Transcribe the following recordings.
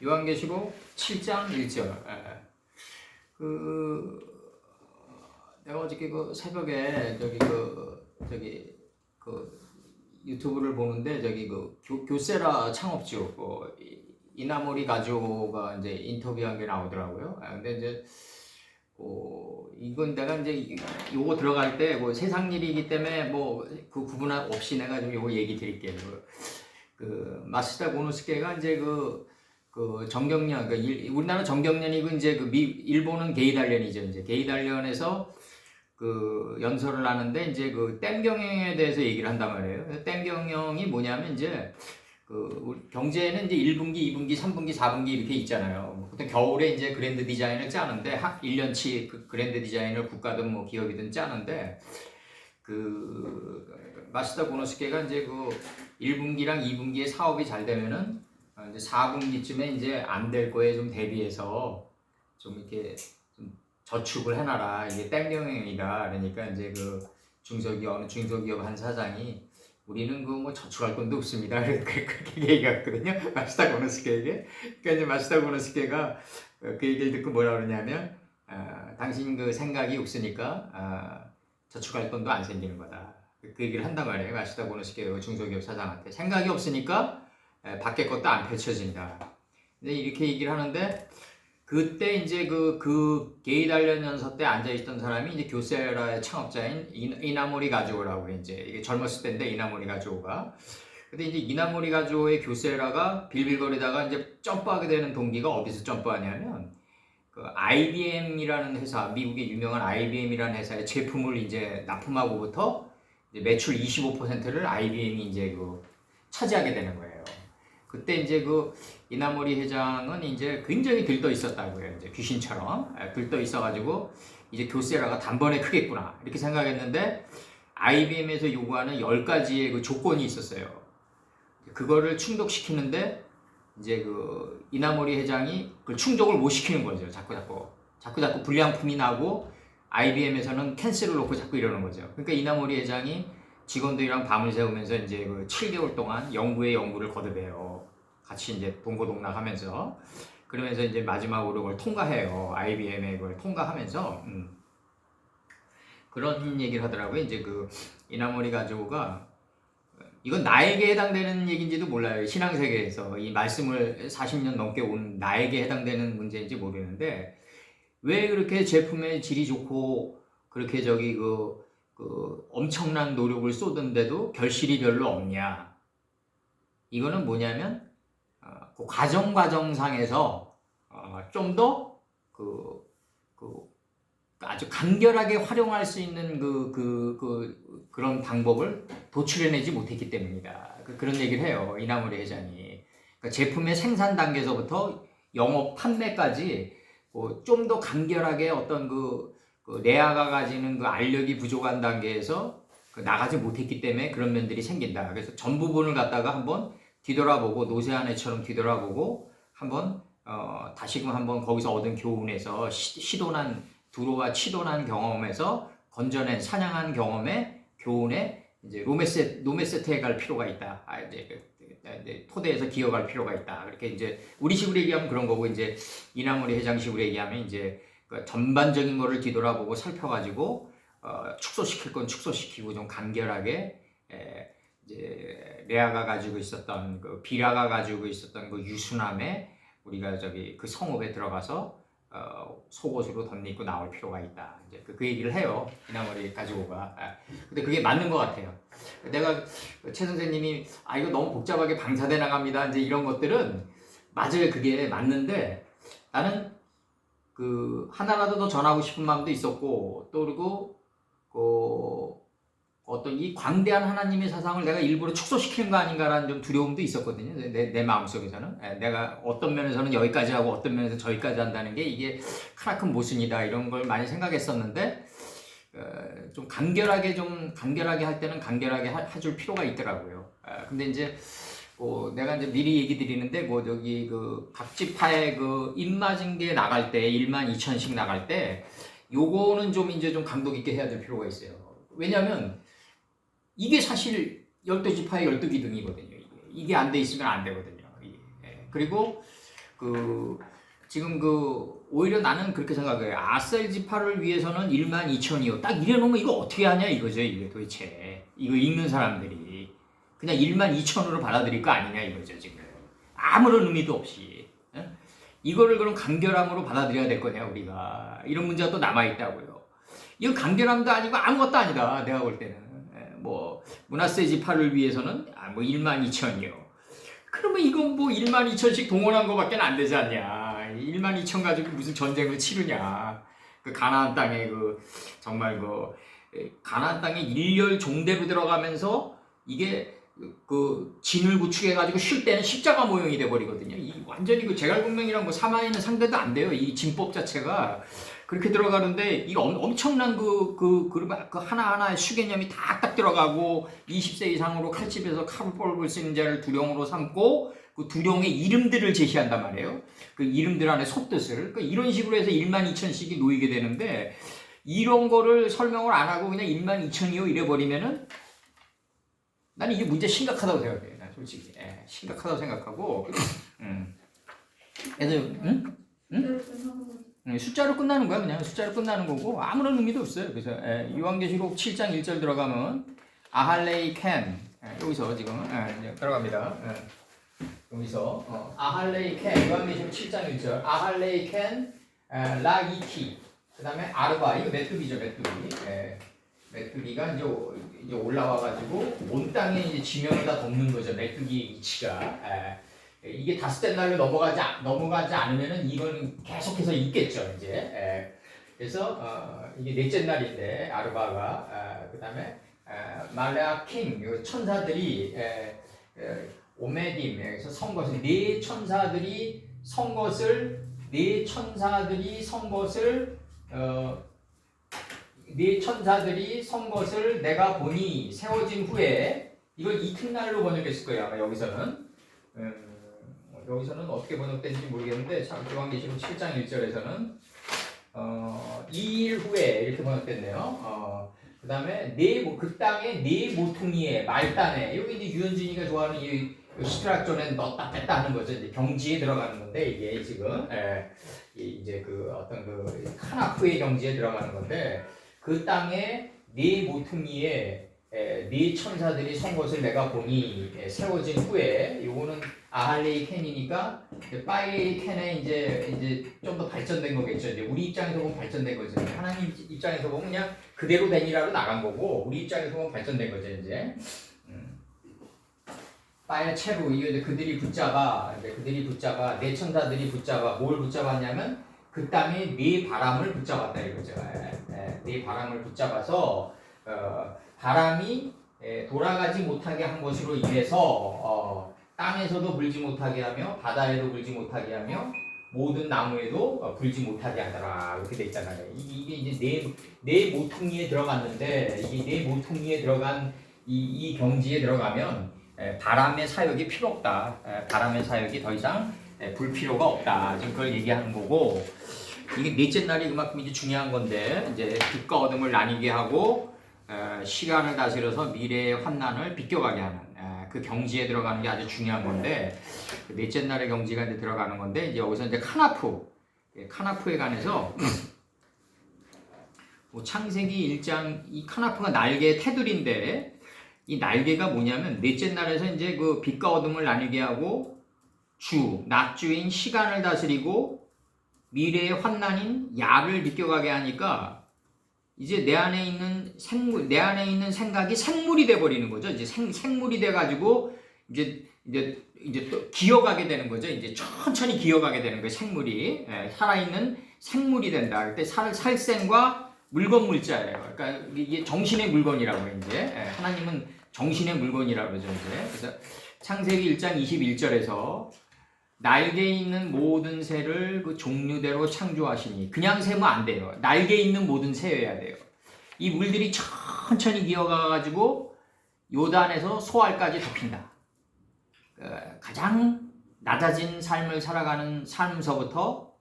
요한계시록 7장 1절. 내가 어저께 그 새벽에 그 유튜브를 보는데 교세라 창업주 이나모리 가조가 이제 인터뷰한 게 나오더라고요. 근데 이제 이건 내가 이제 요거 들어갈 때 뭐 세상 일이기 때문에 뭐 그 구분 없이 내가 좀 요거 얘기 드릴게요. 마시다 고노스케가 이제 그 정경련, 우리나라 정경련이고 이제 일본은 게이달련이죠. 이제 게이달련에서 그 연설을 하는데 이제 그 댐경영에 대해서 얘기를 한단 말이에요. 댐경영이 뭐냐면 이제 우리 경제에는 이제 1분기, 2분기, 3분기, 4분기 이렇게 있잖아요. 보통 겨울에 이제 그랜드 디자인을 짜는데 1년치 그 그랜드 디자인을 국가든 뭐 기업이든 짜는데 마시다 고노스케가 이제 1분기랑 2분기에 사업이 잘 되면은 이제 4분기쯤에 이제 안 될 거에 좀 대비해서 좀 이렇게 좀 저축을 해놔라. 이게 땡경행이다. 그러니까 이제 어느 중소기업 한 사장이 우리는 뭐 저축할 돈도 없습니다. 그렇게 얘기했거든요. 마시다 고노스케에게. 그러니까 이제 마시다 고노스케가 그 얘기를 듣고 뭐라 그러냐면, 당신 그 생각이 없으니까, 저축할 돈도 안 생기는 거다. 그 얘기를 한단 말이에요. 마시다 고노스케 중소기업 사장한테. 생각이 없으니까 밖에 것도 안 펼쳐진다. 근데 이렇게 얘기를 하는데, 그때 이제 게이달련 연서 때 앉아있던 사람이 이제 교세라의 창업자인 이나모리 가조라고 이제 이게 젊었을 때인데 이나모리 가조가. 근데 이제 이나모리 가조의 교세라가 빌빌거리다가 이제 점프하게 되는 동기가 어디서 점프하냐면 IBM이라는 회사, 미국의 유명한 IBM이라는 회사의 제품을 이제 납품하고부터 이제 매출 25%를 IBM이 이제 차지하게 되는 거예요. 그때 이제 이나모리 회장은 이제 굉장히 들떠 있었다고요. 이제 귀신처럼 들떠 있어가지고 이제 교세라가 단번에 크겠구나 이렇게 생각했는데 IBM에서 요구하는 10가지의 그 조건이 있었어요. 그거를 충족시키는데 이제 이나모리 회장이 그걸 충족을 못 시키는 거죠. 자꾸 불량품이 나고 IBM에서는 캔슬을 놓고 자꾸 이러는 거죠. 그러니까 이나모리 회장이 직원들이랑 밤을 새우면서 이제 7개월 동안 연구에 연구를 거듭해요. 같이 이제 동고동락하면서. 그러면서 이제 마지막으로 그걸 통과해요. IBM에 그걸 통과하면서. 그런 얘기를 하더라고요. 이제 이나모리 가조가 이건 나에게 해당되는 얘기인지도 몰라요. 신앙세계에서 이 말씀을 40년 넘게 온 나에게 해당되는 문제인지 모르는데 왜 그렇게 제품의 질이 좋고 그렇게 엄청난 노력을 쏟은데도 결실이 별로 없냐. 이거는 뭐냐면 그 과정상에서 좀 더 아주 간결하게 활용할 수 있는 그런 방법을 도출해내지 못했기 때문이다. 그런 얘기를 해요. 이나모리 회장이. 그러니까 제품의 생산 단계에서부터 영업 판매까지 좀 더 간결하게 어떤 내아가 가지는 알력이 부족한 단계에서 나가지 못했기 때문에 그런 면들이 생긴다. 그래서 전 부분을 갖다가 한번 뒤돌아보고 노쇠한 애처럼 뒤돌아보고 한번 다시금 한번 거기서 얻은 교훈에서 두로와 치도난 경험에서 건져낸 사냥한 경험의 교훈에 이제 로메세트에 갈 필요가 있다. 이제 토대에서 기어갈 필요가 있다. 그렇게 이제 우리식으로 얘기하면 그런 거고 이제 이나모리 회장식으로 얘기하면 이제 전반적인 거를 뒤돌아보고 살펴가지고 축소시킬 건 축소시키고 좀 간결하게 이제 레아가 가지고 있었던 비라가 가지고 있었던 유순함에 우리가 그 성읍에 들어가서 속옷으로 덧입고 나올 필요가 있다. 이제 그 얘기를 해요. 이나모리 가지고가. 근데 그게 맞는 것 같아요. 내가 최 선생님이 이거 너무 복잡하게 방사돼 나갑니다. 이제 이런 것들은 맞아요. 그게 맞는데 나는 하나라도 더 전하고 싶은 마음도 있었고 또 그리고 어떤 이 광대한 하나님의 사상을 내가 일부러 축소시키는 거 아닌가라는 좀 두려움도 있었거든요. 내 마음속에서는. 내가 어떤 면에서는 여기까지 하고 어떤 면에서 저기까지 한다는 게 이게 크나큰 모순이다 이런 걸 많이 생각했었는데 좀 간결하게 할 때는 간결하게 해줄 필요가 있더라고요. 근데 이제 내가 이제 미리 얘기 드리는데 각 지파의 입맞은 게 나갈 때 12,000씩 나갈 때 요거는 좀 이제 좀 강도 있게 해야 될 필요가 있어요. 왜냐면 이게 사실 12지파의 12기둥이거든요. 이게 안 돼 있으면 안 되거든요. 그리고 지금 오히려 나는 그렇게 생각해요. 아셀 지파를 위해서는 12,000이요. 딱 이래놓으면 이거 어떻게 하냐 이거죠. 이게 도대체 이거 읽는 사람들이 그냥 12,000으로 받아들일 거 아니냐 이거죠. 지금 아무런 의미도 없이 이거를 그럼 간결함으로 받아들여야 될 거냐 우리가. 이런 문제가 또 남아있다고요. 이거 간결함도 아니고 아무것도 아니다. 내가 볼 때는 뭐 므낫세 지파를 위해서는 뭐 12,000이요. 그러면 이건 뭐 12,000씩 동원한 거밖에 안 되지 않냐. 12,000 가지고 무슨 전쟁을 치르냐. 가나안 땅에 정말 가나안 땅에 일렬 종대로 들어가면서 이게 진을 구축해가지고 쉴 때는 십자가 모형이 돼버리거든요. 완전히 제갈공명이랑 뭐 사마에는 상대도 안 돼요. 이 진법 자체가 그렇게 들어가는데 이 엄청난 하나하나의 수개념이 딱 들어가고 20세 이상으로 칼집에서 칼을 뻘볼 수 있는 자를 두령으로 삼고 그 두령의 이름들을 제시한단 말이에요. 그 이름들 안에 속뜻을 이런 식으로 해서 12,000씩이 놓이게 되는데 이런 거를 설명을 안 하고 그냥 12,000이요 이래버리면은 나는 이게 문제 심각하다고 생각해요. 난 솔직히 심각하다고 생각하고 그래서 숫자로 끝나는 거야. 그냥 숫자로 끝나는 거고 아무런 의미도 없어요. 그래서 요한계시록 7장 1절 들어가면 아할레이 캔 여기서 지금 이제 들어갑니다. 여기서 아할레이 캔 요한계시록 7장 1절 아할레이 캔 라이키 그 다음에 아르바 이거 메뚜기죠. 메뚜기가 이제 올라와가지고 온 땅에 이제 지면을 다 덮는 거죠. 메뚜기의 이치가. 이게 다섯째 날로 넘어가지 않으면은 이건 계속해서 있겠죠. 이제. 그래서 이게 넷째 날인데 아르바가 그 다음에 말레아킹 천사들이 오메딤 여기서 선 것을 네 천사들이 선 것을 내가 보니 세워진 후에 이걸 이튿날로 번역했을 거예요. 아마 여기서는 어떻게 번역된지 모르겠는데 요한계시록 7장 1절에서는 2일 후에 이렇게 번역됐네요. 그 다음에 그 땅에 네 모퉁이에 말단에 여기 이제 유현진이가 좋아하는 이 시트락존에 넣었다 뺐다 하는 거죠. 이제 경지에 들어가는 건데 이게 지금 이제 어떤 카나프의 경지에 들어가는 건데 그 땅에 네 모퉁이에 네 천사들이 선 것을 내가 보니 세워진 후에 요거는 아할레이 캔이니까 파이 캔에 이제 좀 더 발전된 거겠죠. 이제 우리 입장에서 보면 발전된 거죠. 하나님 입장에서 보면 그냥 그대로 되니라로 나간 거고 우리 입장에서 보면 발전된 거죠. 이제 파이 체루 이게 그들이 붙잡아 네 천사들이 붙잡아 뭘 붙잡았냐면 그 땅에 네 바람을 붙잡았다 이거죠. 네 바람을 붙잡아서 바람이 돌아가지 못하게 한 것으로 인해서 땅에서도 불지 못하게 하며 바다에도 불지 못하게 하며 모든 나무에도 불지 못하게 하더라 이렇게 돼 있잖아요. 이게 이제 네 모퉁이에 들어갔는데 이게 네 모퉁이에 들어간 이 경지에 들어가면 바람의 사역이 필요 없다. 바람의 사역이 더 이상 불 필요가 없다. 지금 그걸 얘기하는 거고 이게 넷째 날이 그만큼 이제 중요한 건데 이제 빛과 어둠을 나뉘게 하고 시간을 다스려서 미래의 환난을 비껴가게 하는 그 경지에 들어가는 게 아주 중요한 건데 그 넷째 날의 경지가 이제 들어가는 건데 이제 여기서 이제 카나프에 관해서 뭐 창세기 1장 이 카나프가 날개의 테두리인데 이 날개가 뭐냐면 넷째 날에서 이제 그 빛과 어둠을 나뉘게 하고 낮주인 시간을 다스리고 미래의 환난인 야를 비껴가게 하니까 이제 내 안에 있는 생각이 생물이 돼 버리는 거죠. 이제 생물이 돼 가지고 이제 또 기어가게 되는 거죠. 이제 천천히 기어가게 되는 거예요. 생물이 살아있는 생물이 된다. 그때 살생과 물건 물자예요. 그러니까 이게 정신의 물건이라고 이제 하나님은 정신의 물건이라고 그러죠. 이제 그래서 창세기 1장 21절에서 날개 있는 모든 새를 그 종류대로 창조하시니 그냥 새면 안 돼요. 날개 있는 모든 새여야 돼요. 이 물들이 천천히 기어가가지고 요단에서 소알까지 덮인다. 가장 낮아진 삶을 살아가는 삶서부터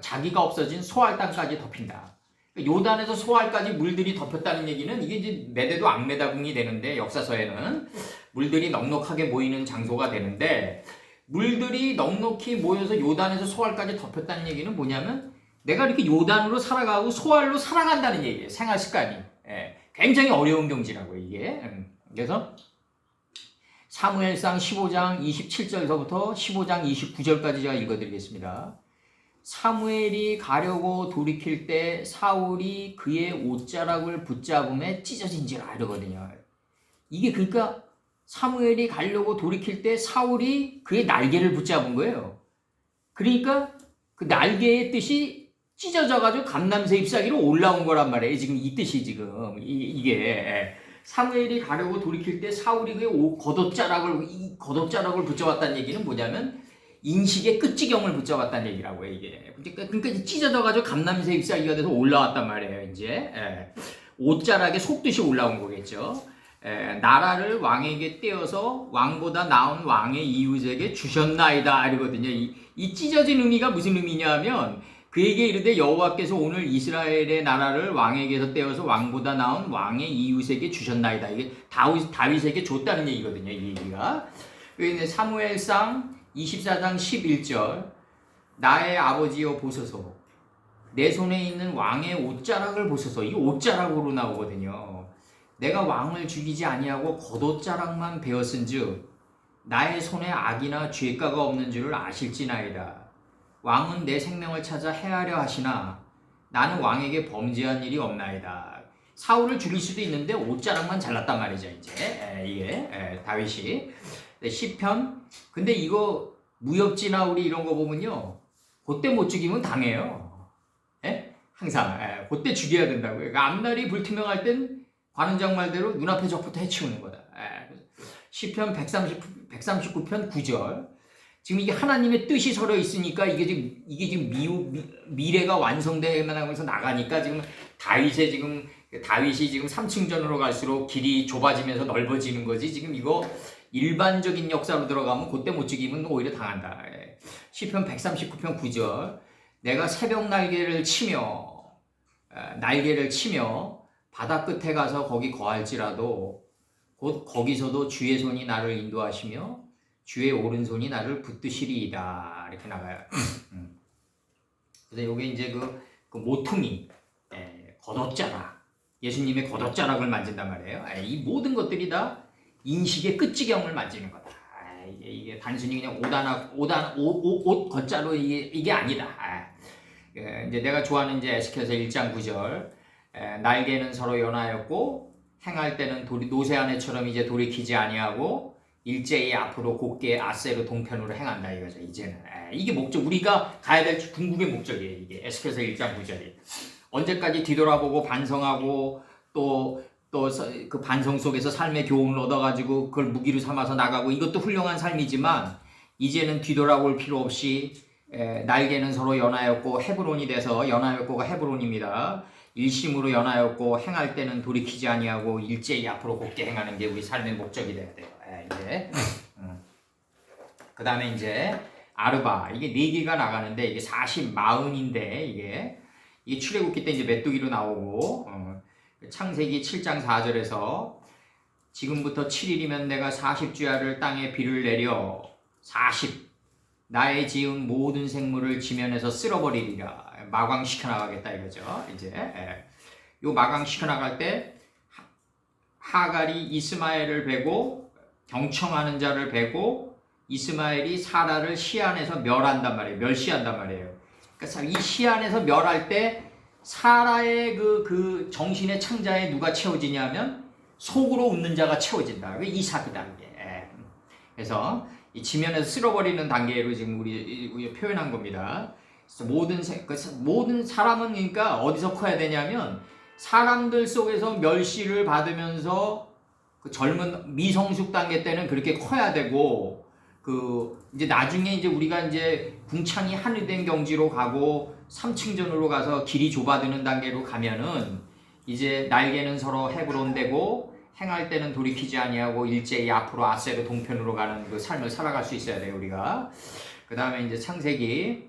자기가 없어진 소알 땅까지 덮인다. 요단에서 소알까지 물들이 덮였다는 얘기는 이게 이제 메대도 악메다궁이 되는데 역사서에는 물들이 넉넉하게 모이는 장소가 되는데 물들이 넉넉히 모여서 요단에서 소알까지 덮였다는 얘기는 뭐냐면 내가 이렇게 요단으로 살아가고 소알로 살아간다는 얘기예요. 생활 습관이. 예, 굉장히 어려운 경지라고 이게. 그래서 사무엘상 15장 27절서부터 15장 29절까지 제가 읽어드리겠습니다. 사무엘이 가려고 돌이킬 때 사울이 그의 옷자락을 붙잡음에 찢어진지라 이러거든요. 이게 그러니까 사무엘이 가려고 돌이킬 때 사울이 그의 날개를 붙잡은 거예요. 그러니까 그 날개의 뜻이 찢어져가지고 감람새 잎사귀로 올라온 거란 말이에요. 지금 이 뜻이 지금 이게 사무엘이 가려고 돌이킬 때 사울이 그의 겉옷자락을 붙잡았다는 얘기는 뭐냐면 인식의 끝지경을 붙잡았다는 얘기라고요. 이게 그러니까 찢어져가지고 감람새 잎사귀가 돼서 올라왔단 말이에요. 이제 옷자락에 속듯이 올라온 거겠죠. 나라를 왕에게 떼어서 왕보다 나은 왕의 이웃에게 주셨나이다 이러거든요. 이 찢어진 의미가 무슨 의미냐면 그에게 이르되 여호와께서 오늘 이스라엘의 나라를 왕에게서 떼어서 왕보다 나은 왕의 이웃에게 주셨나이다. 이게 다윗에게 줬다는 얘기거든요. 이 얘기가. 사무엘상 24장 11절 나의 아버지여 보소서 내 손에 있는 왕의 옷자락을 보소서. 이 옷자락으로 나오거든요. 내가 왕을 죽이지 아니하고 겉옷자락만 베었은즉 나의 손에 악이나 죄가가 없는 줄을 아실지나이다. 왕은 내 생명을 찾아 해하려 하시나 나는 왕에게 범죄한 일이 없나이다. 사울을 죽일 수도 있는데 옷자락만 잘랐단 말이죠. 이제 이게 다윗이 시편. 근데 이거 무협지나 우리 이런 거 보면요, 그때 못 죽이면 당해요. 항상 그때 죽여야 된다고요. 그러니까 앞날이 불투명할 땐 관원장 말대로 눈앞의 적부터 해치우는 거다. 시편 139편 9절. 지금 이게 하나님의 뜻이 서려 있으니까 이게 지금 미래가 완성되면서 나가니까 지금 다윗이 지금 3층전으로 갈수록 길이 좁아지면서 넓어지는 거지. 지금 이거 일반적인 역사로 들어가면 그때 못 죽이면 오히려 당한다. 시편 139편 9절. 내가 새벽 날개를 치며 바다 끝에 가서 거기 거할지라도 곧 거기서도 주의 손이 나를 인도하시며 주의 오른손이 나를 붙드시리이다. 이렇게 나가요. 그래서 이게 이제 그 모퉁이, 겉옷자락, 예수님의 겉옷자락을 만진단 말이에요. 이 모든 것들이 다 인식의 끝지경을 만지는 거다. 이게 단순히 그냥 옷 겉자로 이게 아니다. 이제 내가 좋아하는 이제 에스겔서 1장 9절. 날개는 서로 연하였고 행할 때는 노새아내처럼 이제 돌이키지 아니하고 일제히 앞으로 곧게 아세르 동편으로 행한다 이거죠. 이제는 이게 목적, 우리가 가야 될 궁극의 목적이에요. 이게 에스겔서 1장 9절이 언제까지 뒤돌아보고 반성하고 또 그 반성 속에서 삶의 교훈을 얻어가지고 그걸 무기로 삼아서 나가고 이것도 훌륭한 삶이지만 이제는 뒤돌아볼 필요 없이 날개는 서로 연하였고 헤브론이 돼서 연하였고가 헤브론입니다. 일심으로 연하였고 행할 때는 돌이키지 아니하고 일제히 앞으로 곧게 행하는 게 우리 삶의 목적이 돼야 돼요. 이제 그 다음에 이제 아르바, 이게 4개가 나가는데 이게 40인데 이게 출애굽기 때 이제 메뚜기로 나오고 창세기 7장 4절에서 지금부터 7일이면 내가 40주야를 땅에 비를 내려 40 나의 지은 모든 생물을 지면에서 쓸어버리리라. 마광시켜 나가겠다 이거죠. 이제 요 마광시켜 나갈 때 하갈이 이스마엘을 베고 경청하는 자를 베고 이스마엘이 사라를 시안에서 멸한단 말이에요. 멸시한단 말이에요. 그러니까 이 시안에서 멸할 때 사라의 그 정신의 창자에 누가 채워지냐면 속으로 웃는 자가 채워진다. 이삭이다. 그래서 이 지면에서 쓸어버리는 단계로 지금 우리 표현한 겁니다. 모든 사람은 그러니까 어디서 커야 되냐면 사람들 속에서 멸시를 받으면서 그 젊은 미성숙 단계 때는 그렇게 커야 되고 이제 나중에 이제 우리가 이제 궁창이 하늘이 된 경지로 가고 3층전으로 가서 길이 좁아드는 단계로 가면은 이제 날개는 서로 헤브론 되고 행할 때는 돌이키지 아니하고 일제히 앞으로 아세르 동편으로 가는 그 삶을 살아갈 수 있어야 돼요, 우리가. 그 다음에 이제 창세기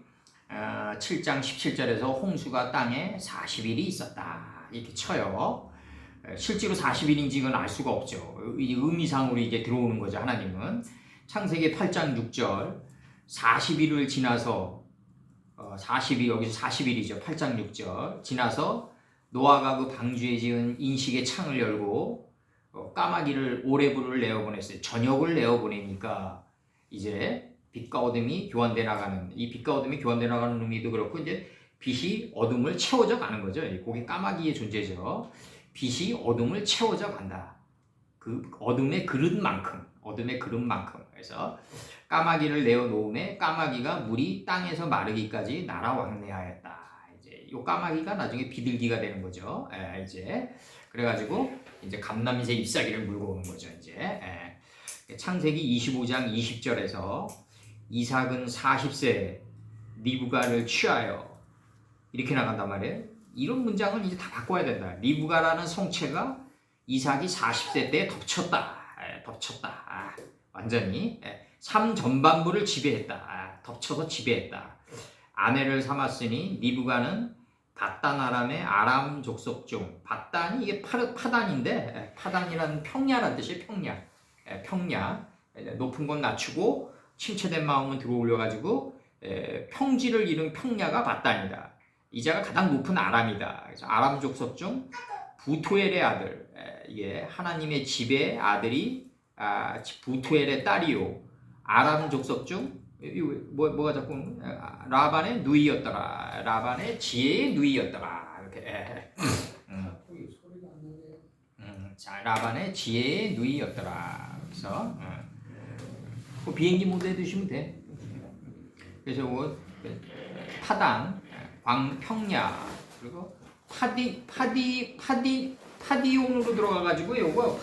7장 17절에서 홍수가 땅에 40일이 있었다. 이렇게 쳐요. 실제로 40일인지 이건 알 수가 없죠. 의미상으로 이게 들어오는 거죠, 하나님은. 창세기 8장 6절. 40일을 지나서 40일 여기서 40일이죠. 8장 6절 지나서 노아가 그 방주에 지은 인식의 창을 열고 까마귀를 오레불을 내어보냈어요. 저녁을 내어보내니까 이제 빛과 어둠이 교환돼 나가는, 이 빛과 어둠이 교환돼 나가는 의미도 그렇고 이제 빛이 어둠을 채워져 가는 거죠. 그게 까마귀의 존재죠. 빛이 어둠을 채워져 간다. 그 어둠의 그릇만큼. 그래서 까마귀를 내어놓음에 까마귀가 물이 땅에서 마르기까지 날아왕래하였다. 이제 요 까마귀가 나중에 비둘기가 되는 거죠. 이제 그래가지고 이제 감람새 잎사귀를 물고 오는 거죠. 이제 창세기 25장 20절에서 이삭은 40세 리브가를 취하여 이렇게 나간단 말이에요. 이런 문장을 이제 다 바꿔야 된다. 리브가라는 성체가 이삭이 40세 때 덮쳤다. 완전히 삶 전반부를 지배했다. 덮쳐서 지배했다. 아내를 삼았으니 리브가는 밧단 아람의 아람 족속 중, 밧단이 이게 파단인데 파단이라는 평야라는 뜻이에요. 평야. 높은 건 낮추고 침체된 마음은 들어올려가지고 평지를 이룬 평야가 밧단이다. 이자가 가장 높은 아람이다. 그래서 아람 족속 중 부토엘의 아들, 이게 하나님의 집의 아들이 부토엘의 딸이요. 아람 족속 중 뭐가 자꾸 라반의 누이였더라. 라반의 지혜의 누이였더라. 이렇게. 자, 라반의 지혜의 누이였더라. 그래서 비행기 모드에 두시면 돼. 그래서 파단, 광평야, 그리고 파디온으로 들어가가지고 요거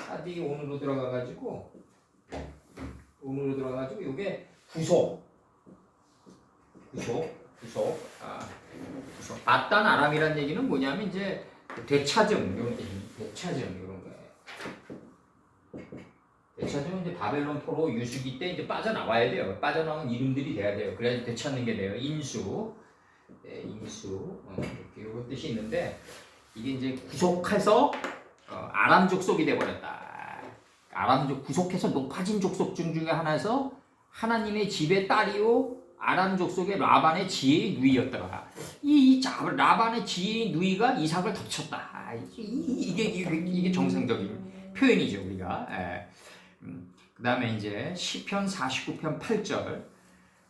파디온으로 들어가가지고 요게 구속. 밧단 아람이라는 얘기는 뭐냐면 이제 되찾음 이런 거예요. 되찾으면 이제 바벨론 포로 유수기 때 이제 빠져나와야 돼요. 빠져나온 이름들이 돼야 돼요. 그래야지 되찾는 게 돼요. 인수, 이렇게 이런 뜻이 있는데 이게 이제 구속해서 아람 족속이 돼버렸다. 구속해서 높아진 족속 중에 하나에서 하나님의 집의 딸이요 아람 족속의 라반의 지혜의 누이였더라. 이 라반의 지혜의 누이가 이삭을 덮쳤다. 이게 정상적인 표현이죠, 우리가. 그 다음에 이제 시편 49편 8절.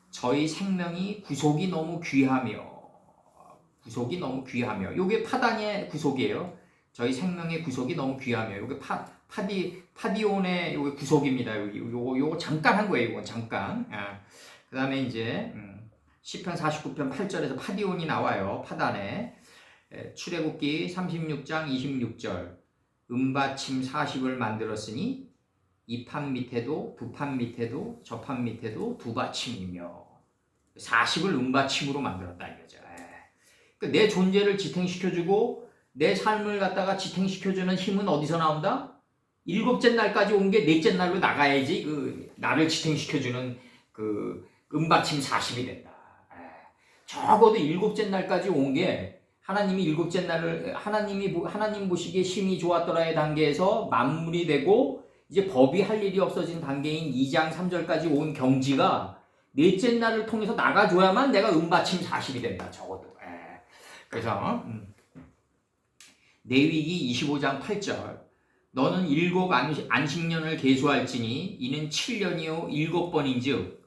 저희 생명이 구속이 너무 귀하며. 요게 파단의 구속이에요. 저희 생명의 구속이 너무 귀하며. 요게 파디온의 요게 구속입니다. 요거 잠깐 한 거예요. 이건 잠깐. 그 다음에 이제 시편 49편 8절에서 파디온이 나와요. 파단에. 출애굽기 36장 26절. 은받침 40을 만들었으니 이 판 밑에도 두 판 밑에도 저 판 밑에도 두 받침이며 40을 은받침으로 만들었다 이거죠. 그러니까 내 존재를 지탱시켜주고 내 삶을 갖다가 지탱시켜주는 힘은 어디서 나온다? 일곱째 날까지 온 게 넷째 날로 나가야지 그 나를 지탱시켜주는 그 은받침 40이 된다. 적어도 일곱째 날까지 온 게 하나님이 일곱째 날을 하나님 보시기에 힘이 좋았더라의 단계에서 만물이 되고 이제 법이 할 일이 없어진 단계인 2장 3절까지 온 경지가 넷째 날을 통해서 나가줘야만 내가 은받침 40이 된다. 적어도. 그래서 레위기 25장 8절 너는 7 안식년을 계수할지니 이는 7년이요 7번인즉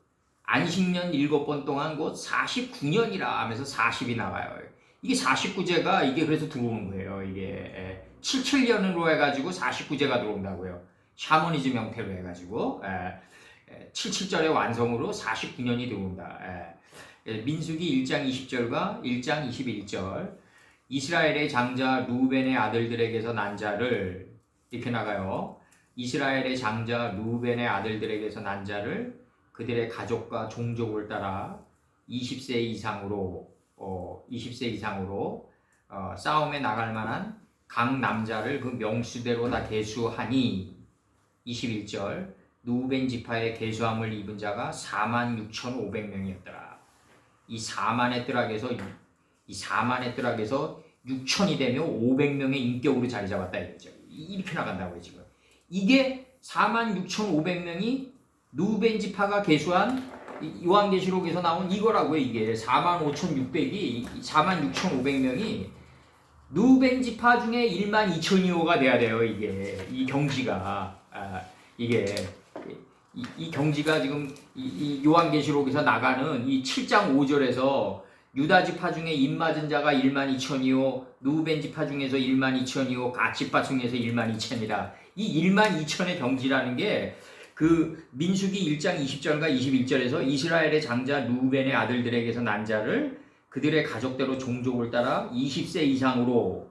안식년 7번 동안 곧 49년이라 하면서 40이 나와요. 이게 49제가 이게 그래서 들어오는 거예요. 이게 77년으로 해가지고 49제가 들어온다고요. 샤머니즘 형태로 해가지고 77절의 완성으로 49년이 들어온다. 민수기 1장 20절과 1장 21절 이스라엘의 장자 루벤의 아들들에게서 난 자를 이렇게 나가요. 이스라엘의 장자 루벤의 아들들에게서 난 자를 그들의 가족과 종족을 따라 20세 이상으로 싸움에 나갈 만한 각 남자를 그 명수대로 다 계수하니 21절 루벤 지파의 계수함을 입은 자가 46,500명이었더라. 이 4만의 뜰락에서 6천이 되며 500명의 인격으로 자리 잡았다 이거죠. 이렇게 나간다고요 지금. 이게 46,500명이 누벤지파가 계수한 요한계시록에서 나온 이거라고요. 이게 46,500명이 누벤지파 중에 12,200여가 돼야 돼요. 이게 이 경지가 이게 이 경지가 지금 이 요한계시록에서 나가는 이 7장 5절에서 유다지파 중에 입맞은 자가 12,000이요 누벤지파 중에서 12,000이요 갓지파 중에서 12,000이라. 이 12,000의 경지라는 게 그 민수기 1장 20절과 21절에서 이스라엘의 장자 루벤의 아들들에게서 난 자를 그들의 가족대로 종족을 따라 20세 이상으로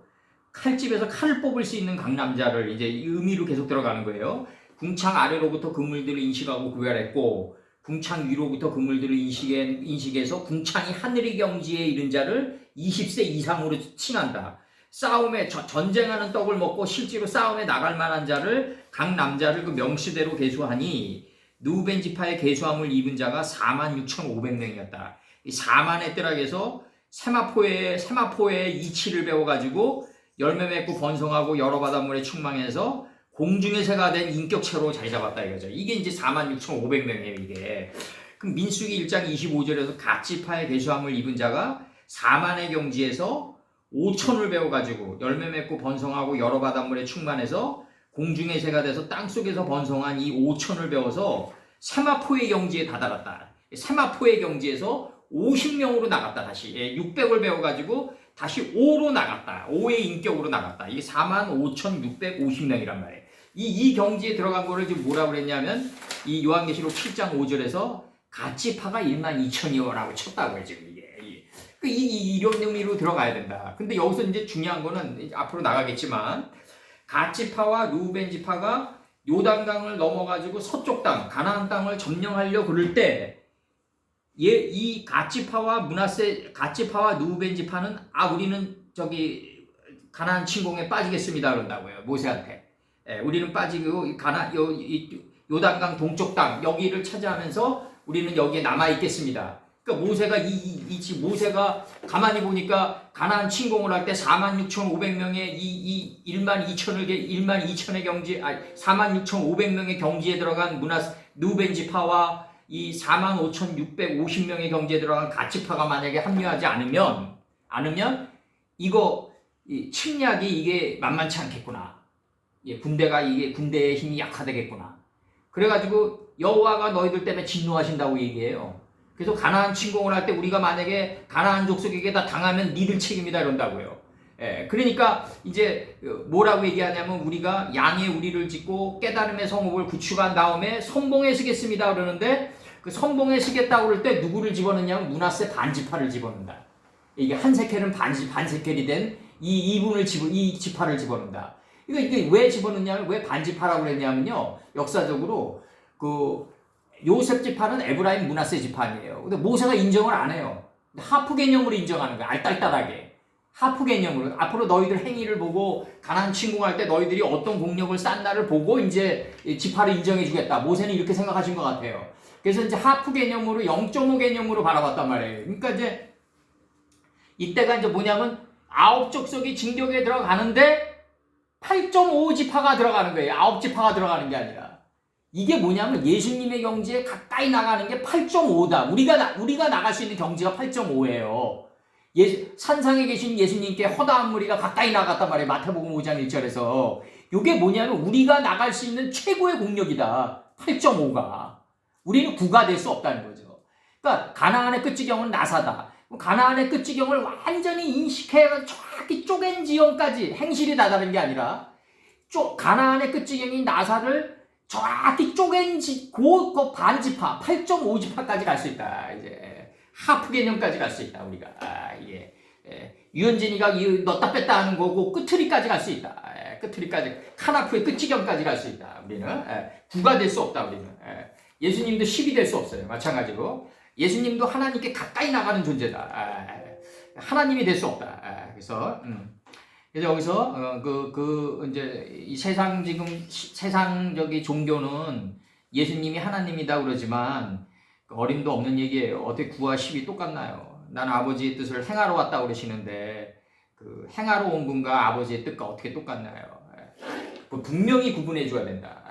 칼집에서 칼을 뽑을 수 있는 강남자를 이제 의미로 계속 들어가는 거예요. 궁창 아래로부터 그물들을 인식하고 구별했고 궁창 위로부터 그물들을 인식해서 궁창이 하늘의 경지에 이른 자를 20세 이상으로 칭한다. 싸움에 전쟁하는 떡을 먹고 실제로 싸움에 나갈 만한 자를 각 남자를 그 명시대로 계수하니 누벤지파의 계수함을 입은 자가 46,500명이었다. 이 4만의 뜰락에서 세마포의 이치를 배워가지고 열매 맺고 번성하고 여러 바닷물에 충만해서 공중의 새가 된 인격체로 자리 잡았다 이거죠. 이게 이제 46,500명이에요 이게. 그럼 민수기 1장 25절에서 갓지파의 계수함을 입은 자가 4만의 경지에서 5천을 배워가지고 열매 맺고 번성하고 여러 바닷물에 충만해서 공중의 새가 돼서 땅속에서 번성한 이 5천을 배워서 세마포의 경지에 다다랐다. 세마포의 경지에서 50명으로 나갔다. 다시 600을 배워가지고 다시 5로 나갔다. 5의 인격으로 나갔다. 이게 45,650명이란 말이에요. 이 경지에 들어간 거를 지금 뭐라고 그랬냐면 이 요한계시록 7장 5절에서 갓지파가 12,000이요라고 쳤다고요 지금 이게. 이런 의미로 들어가야 된다. 근데 여기서 이제 중요한 거는 앞으로 나가겠지만 갓지파와 루벤지파가 요단강을 넘어가지고 서쪽 땅, 가나안 땅을 점령하려 그럴 때 이 갓지파와 루벤지파는 우리는 저기 가나안 침공에 빠지겠습니다 그런다고요. 모세한테. 우리는 빠지고 요단강 동쪽 땅 여기를 차지하면서 우리는 여기에 남아 있겠습니다. 그러니까 모세가 가만히 보니까 가나안 침공을 할 때 46,500명의 이 12,000의 경지, 46,500명의 경지에 들어간 누벤지파와 이 45,650명의 경지에 들어간 갓지파가 만약에 합류하지 않으면 이거 침략이 이게 만만치 않겠구나. 군대의 힘이 약화되겠구나. 그래가지고 여호와가 너희들 때문에 진노하신다고 얘기해요. 그래서 가나안 침공을 할 때 우리가 만약에 가나안 족속에게 다 당하면 니들 책임이다 이런다고요. 그러니까 이제 뭐라고 얘기하냐면 우리가 양의 우리를 짓고 깨달음의 성읍을 구축한 다음에 선봉에 서겠습니다 그러는데 그 선봉에 서겠다고 그럴 때 누구를 집어넣냐면 므낫세 반지파를 집어넣는다. 이게 한 세켈은 반세켈이 된 이 지파를 집어넣는다. 이게 왜 집어넣냐면 왜 반지파라고 그랬냐면요. 역사적으로 요셉 지파는 에브라임 므낫세 지파니에요. 근데 모세가 인정을 안 해요. 하프 개념으로 인정하는 거야. 알딸딸하게. 하프 개념으로. 앞으로 너희들 행위를 보고 가나안 침공할 때 너희들이 어떤 공력을 쌓나를 보고 이제 지파를 인정해 주겠다. 모세는 이렇게 생각하신 것 같아요. 그래서 이제 하프 개념으로 0.5 개념으로 바라봤단 말이에요. 그러니까 이제 이때가 이제 뭐냐면 9족속이 진격에 들어가는데 8.5 지파가 들어가는 거예요. 9지파가 들어가는 게 아니라. 이게 뭐냐면 예수님의 경지에 가까이 나가는 게 8.5다. 우리가 나갈 수 있는 경지가 8.5예요. 산상에 계신 예수님께 허다한 무리가 가까이 나갔단 말이에요. 마태복음 5장 1절에서. 이게 뭐냐면 우리가 나갈 수 있는 최고의 공력이다. 8.5가. 우리는 9가 될 수 없다는 거죠. 그러니까 가나안의 끝지경은 나사다. 가나안의 끝지경을 완전히 인식해서 정확히 쪼갠 지형까지 행실이 다다른 게 아니라 가나안의 끝지경인 나사를 정확히 쪼갠 그 반지파 8.5지파까지 갈 수 있다. 이제 하프 개념까지 갈 수 있다. 우리가 유현진이가 넣었다 뺐다 하는 거고 끝트리까지 갈 수 있다. 끝트리까지 카나프의 끝지경까지 갈 수 있다. 우리는 9가 될 수 없다. 우리는 예수님도 10이 될 수 없어요. 마찬가지로 예수님도 하나님께 가까이 나가는 존재다. 하나님이 될 수 없다. 그래서 여기서 이제 이 세상적인 종교는 예수님이 하나님이다 그러지만 어림도 없는 얘기예요. 어떻게 9와 10이 똑같나요? 나는 아버지의 뜻을 행하러 왔다 그러시는데 그 행하러 온 분과 아버지의 뜻과 어떻게 똑같나요? 분명히 구분해 줘야 된다.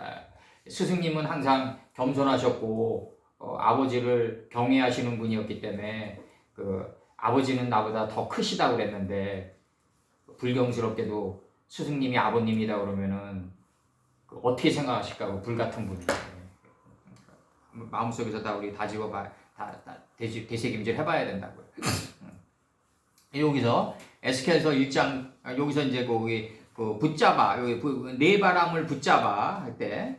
스승님은 항상 겸손하셨고 아버지를 경외하시는 분이었기 때문에 그 아버지는 나보다 더 크시다고 그랬는데 불경스럽게도 스승님이 아버님이다 그러면은 어떻게 생각하실까? 그 불같은 분이 마음속에서 다 우리 다지고봐 다 되새김질 해봐야 된다고요. 여기서 에스겔서 1장 여기서 이제 거기 그 붙잡아 여기 네 바람을 붙잡아 할 때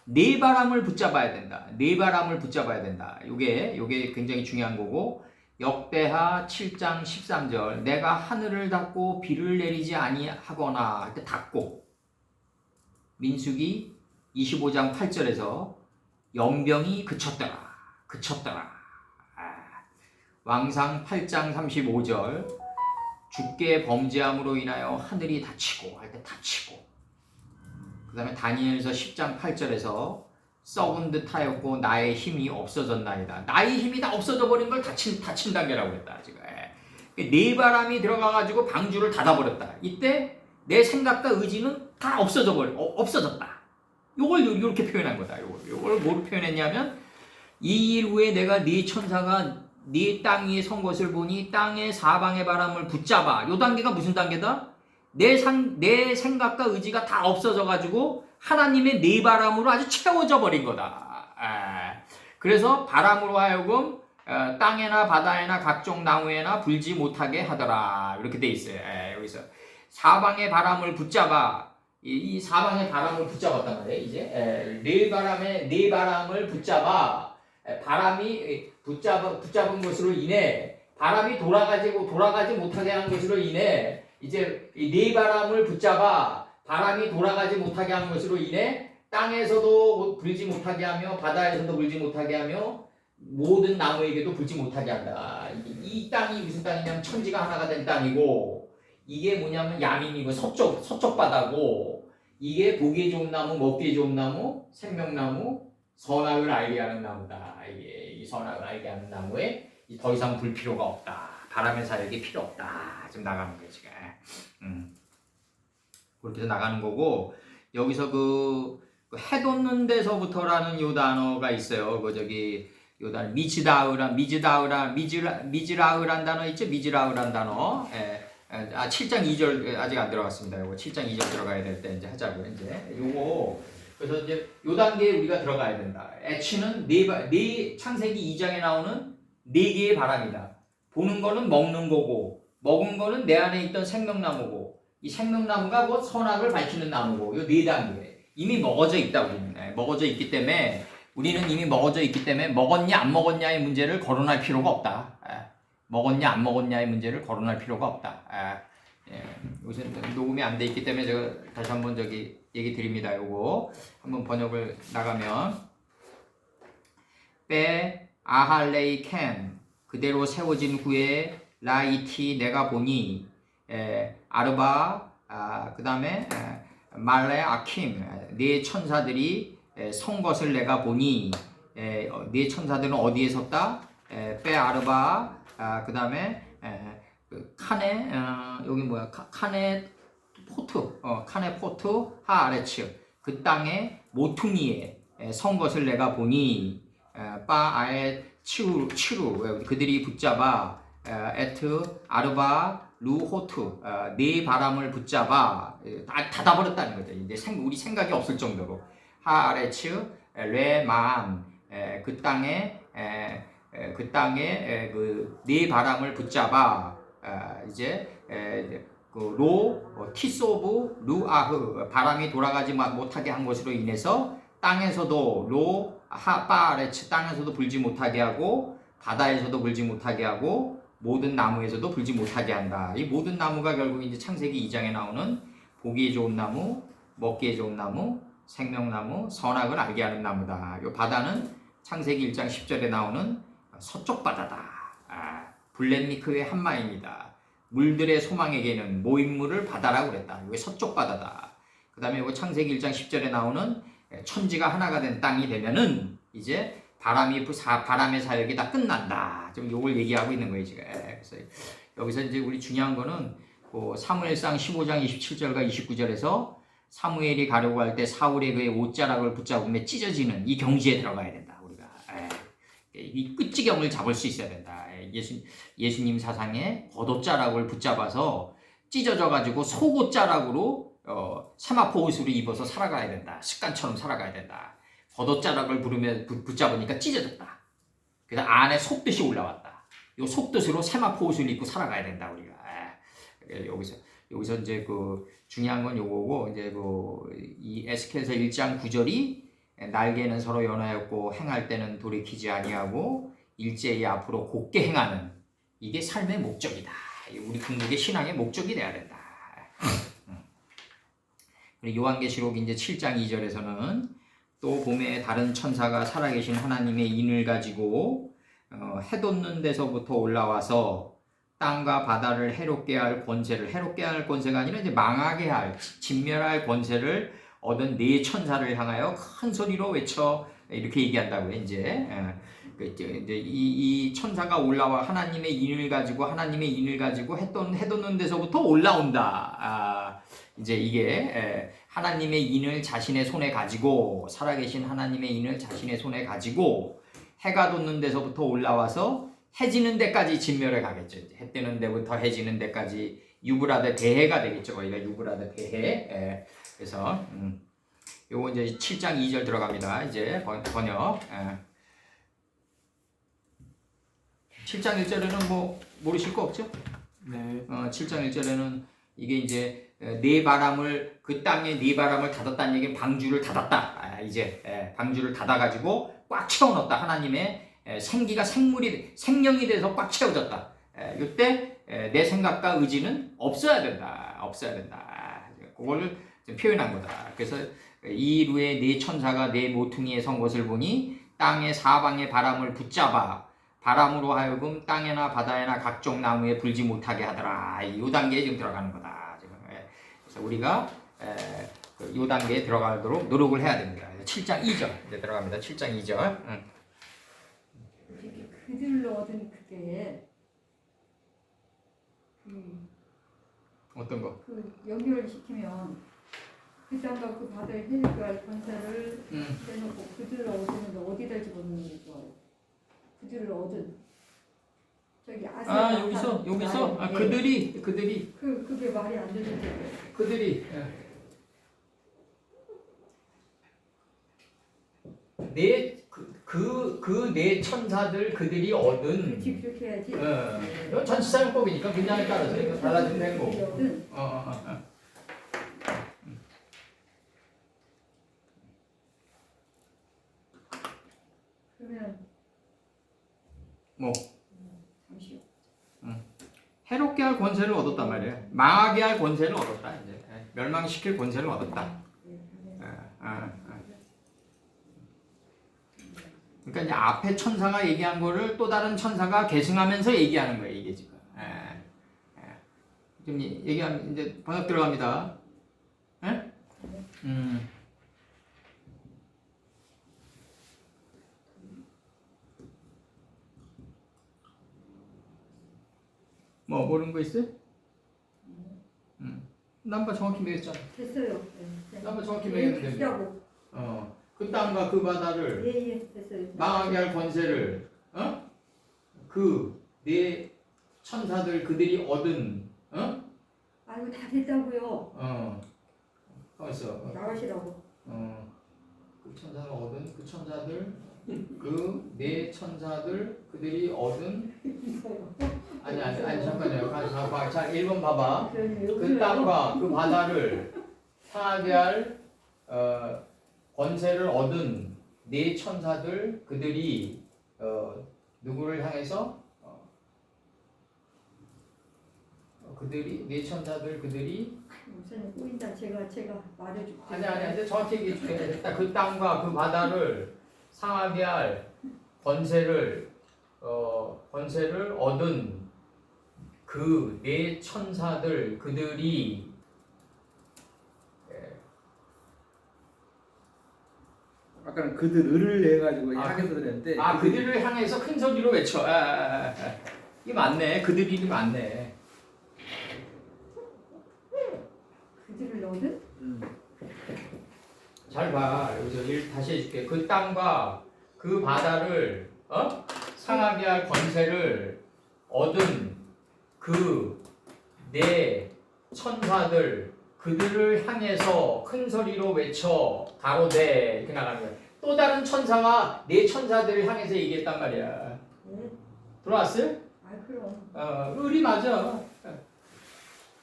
네 바람을 붙잡아야 된다. 네 바람을 붙잡아야 된다. 요게 굉장히 중요한 거고 역대하 7장 13절 내가 하늘을 닫고 비를 내리지 아니하거나 할 때 닫고 민수기 25장 8절에서 연병이 그쳤더라. 왕상 8장 35절 주께 범죄함으로 인하여 하늘이 닫히고 할 때 닫히고 그 다음에 다니엘서 10장 8절에서 썩은 듯 하였고 나의 힘이 없어졌나이다. 나의 힘이 다 없어져 버린 걸 닫힌 단계라고 했다. 지금 네 바람이 들어가가지고 방주를 닫아버렸다. 이때 내 생각과 의지는 다 없어졌다. 요걸 이렇게 표현한 거다. 요걸 뭐로 표현했냐면 이 일 후에 내가 네 천사가 네 땅 위에 선 것을 보니 땅의 사방의 바람을 붙잡아. 요 단계가 무슨 단계다? 내 생각과 의지가 다 없어져가지고 하나님의 네 바람으로 아주 채워져 버린 거다. 그래서 바람으로 하여금 땅에나 바다에나 각종 나무에나 불지 못하게 하더라. 이렇게 돼 있어요. 여기서 사방의 바람을 붙잡아. 이 사방의 바람을 붙잡았단 말이에요. 이제 네 바람을 붙잡아. 바람이 붙잡은 것으로 인해 바람이 돌아가지 못하게 한 것으로 인해 이제 이 네 바람을 붙잡아 바람이 돌아가지 못하게 한 것으로 인해 땅에서도 불지 못하게 하며 바다에서도 불지 못하게 하며 모든 나무에게도 불지 못하게 한다. 이 땅이 무슨 땅이냐면 천지가 하나가 된 땅이고 이게 뭐냐면 야민이고 서쪽 바다고 이게 보기에 좋은 나무, 먹기에 좋은 나무, 생명나무, 선악을 알게 하는 나무다. 이게 이 선악을 알게 하는 나무에 더 이상 불 필요가 없다. 바람의 사역이 필요 없다. 지금 나가는 거예요, 지금. 그렇게 해서 나가는 거고 여기서 그 해돋는 데서부터라는 요 단어가 있어요. 그 저기 요 단어 미즈라흐란 단어 있죠? 미즈라흐란 단어. 7장 2절 아직 안 들어갔습니다. 요거 7장 2절 들어가야 될 때 이제 하자고요. 이제 요거 그래서 이제 요 단계에 우리가 들어가야 된다. 애취는 네 창세기 2장에 나오는 네 개의 바람이다. 보는 거는 먹는 거고 먹은 거는 내 안에 있던 생명나무고 이 생명나무가 곧 선악을 밝히는 나무고 요 네 단계 이미 먹어져 있다. 우리는 먹어져 있기 때문에 우리는 이미 먹어져 있기 때문에 먹었냐 안 먹었냐의 문제를 거론할 필요가 없다. 먹었냐 안 먹었냐의 문제를 거론할 필요가 없다. 여기서 녹음이 안 돼 있기 때문에 제가 다시 한번 저기 얘기 드립니다. 요거 한번 번역을 나가면 빼 아할레이 캔 그대로 세워진 후에 라이티 내가 보니 아르바 그 다음에 말레 아킴 네 천사들이 선 것을 내가 보니 네 천사들은 어디에 섰다? 빼 아르바 그 다음에 칸에 여기 뭐야 칸에 포트 하아레츠 그 땅의 모퉁이에 선 것을 내가 보니 빠 아에 치루 그들이 붙잡아 에트 아르바 루호트 네 바람을 붙잡아 닫아버렸다는 거죠. 이제 우리 생각이 없을 정도로 하아레츠 레만 그 땅에 그 네 바람을 붙잡아 이제 티소브 루아흐 바람이 돌아가지 못하게 한 것으로 인해서 땅에서도 하파레츠 땅에서도 불지 못하게 하고 바다에서도 불지 못하게 하고 모든 나무에서도 불지 못하게 한다. 이 모든 나무가 결국 이제 창세기 2장에 나오는 보기에 좋은 나무, 먹기에 좋은 나무, 생명나무, 선악을 알게 하는 나무다. 이 바다는 창세기 1장 10절에 나오는 서쪽 바다다. 블렛니크의 한마입니다. 물들의 소망에게는 모임물을 바다라고 그랬다. 이게 서쪽 바다다. 그 다음에 이거 창세기 1장 10절에 나오는 천지가 하나가 된 땅이 되면은 이제 바람의 사역이 다 끝난다. 지금 이걸 얘기하고 있는 거예요, 지금. 그래서 여기서 이제 우리 중요한 거는 사무엘상 15장 27절과 29절에서 사무엘이 가려고 할 때 사울의 그의 옷자락을 붙잡으며 찢어지는 이 경지에 들어가야 된다. 우리가 이 끝지경을 잡을 수 있어야 된다. 예수님 사상에 겉옷자락을 붙잡아서 찢어져 가지고 속옷자락으로 세마포 옷으로 입어서 살아가야 된다. 습관처럼 살아가야 된다. 겉옷자락을 붙잡으니까 찢어졌다. 그래서 안에 속뜻이 올라왔다. 이 속뜻으로 세마포 옷을 입고 살아가야 된다. 우리가 여기서 이제 그 중요한 건 요거고, 이제 이 에스겔서 1장 9절이 날개는 서로 연하였고 행할 때는 돌이키지 아니하고 일제히 앞으로 곧게 행하는, 이게 삶의 목적이다. 우리 궁극의 신앙의 목적이 돼야 된다. 그리고 요한계시록 이제 7장 2절에서는 또 봄에 다른 천사가 살아계신 하나님의 인을 가지고 해 돋는 데서부터 올라와서 땅과 바다를 해롭게 할 권세를, 해롭게 할 권세가 아니라 이제 망하게 할, 진멸할 권세를 얻은 네 천사를 향하여 큰 소리로 외쳐, 이렇게 얘기한다고요. 이제 이 천사가 올라와 하나님의 인을 가지고 해 돋는 데서부터 올라온다. 이제 이게 하나님의 인을 자신의 손에 가지고, 살아계신 하나님의 인을 자신의 손에 가지고 해가 돋는 데서부터 올라와서 해 지는 데까지 진멸해 가겠죠. 해 뜨는 데부터 해 지는 데까지 유브라데 대해가 되겠죠. 거기가 유브라데 대해. 그래서 요거 이제 7장 2절 들어갑니다. 이제 번역. 7장 1절에는 뭐 모르실 거 없죠? 네. 7장 1절에는 이게 이제 네 바람을, 그 땅에 네 바람을 닫았다는 얘기는 방주를 닫았다. 이제 방주를 닫아가지고 꽉 채워넣었다. 하나님의 생기가 생명이 돼서 꽉 채워졌다. 이때 내 생각과 의지는 없어야 된다. 그걸 표현한 거다. 그래서 이루의 네 천사가 네 모퉁이에 선 것을 보니 땅의 사방의 바람을 붙잡아 바람으로 하여금 땅에나 바다에나 각종 나무에 불지 못하게 하더라. 이 단계에 지금 들어가는 거다. 지금. 그래서 우리가 이 단계에 들어가도록 노력을 해야 됩니다. 7장 2절 이제 들어갑니다. 7장 2절. 그들로 얻은 그게 어떤 거? 그 연결을 시키면 그 땅과 그 바다에 해결할 권세를 내놓고 그들을 얻으면 어디다 집어넣는 게 좋아요? 그들을 얻은 저기 아세아 여기서 그들이 그게 말이 안 되는데 그들이 네 천사들 그들이 얻은, 그렇게 해야지. 이건 전치사용법이니까 문장에 따라서 이거 달라지면 되는 거고. 그러면 뭐 잠시요. 해롭게 할 권세를 얻었단 말이에요. 망하게 할 권세를 얻었다. 이제 멸망시킬 권세를 얻었다. 그러니까 이제 앞에 천사가 얘기한 거를 또 다른 천사가 계승하면서 얘기하는 거예요. 이게 지금. 지금 얘기하면 이제 번역 들어갑니다. 뭐 모르는 거 있어요? 남바 정확히 매겼잖아. 됐어요. 남바 정확히 매기면 되죠. 되고. 그 땅과 그 바다를 예, 됐어요. 망하게 할 권세를 그 네 천사들 그들이 얻은 아이고 다 됐다고요. 가만있어. 나가시라고. 그 천사가 얻은 그 천사들 그 네 천사들 그들이 얻은 아니 잠깐요. 자 1번 봐봐. 그 땅과 그 바다를 상하게 할 권세를 얻은 네 천사들 그들이 누구를 향해서 그들이 네 천사들 그들이 목사님 꼬인다. 제가 말해줄게요. 아니 정확히 얘기해. 그 땅과 그 바다를 상하게 할 권세를 얻은 그 네 천사들 그들이 아까는 그들을 해가지고 향해서 들었는데 그들을 향해서 큰 소리로 외쳐. 이게 맞네. 그들이 맞네. 그들을 얻은? 잘 봐. 여기서 다시 해줄게. 그 땅과 그 바다를 상하게 할 권세를 얻은 그 네 천사들 그들을 향해서 큰 소리로 외쳐 가로되 이렇게 나가는 거야. 또 다른 천사가 네 천사들을 향해서 얘기했단 말이야. 네. 들어왔어요? 아 그럼. 을이 맞아.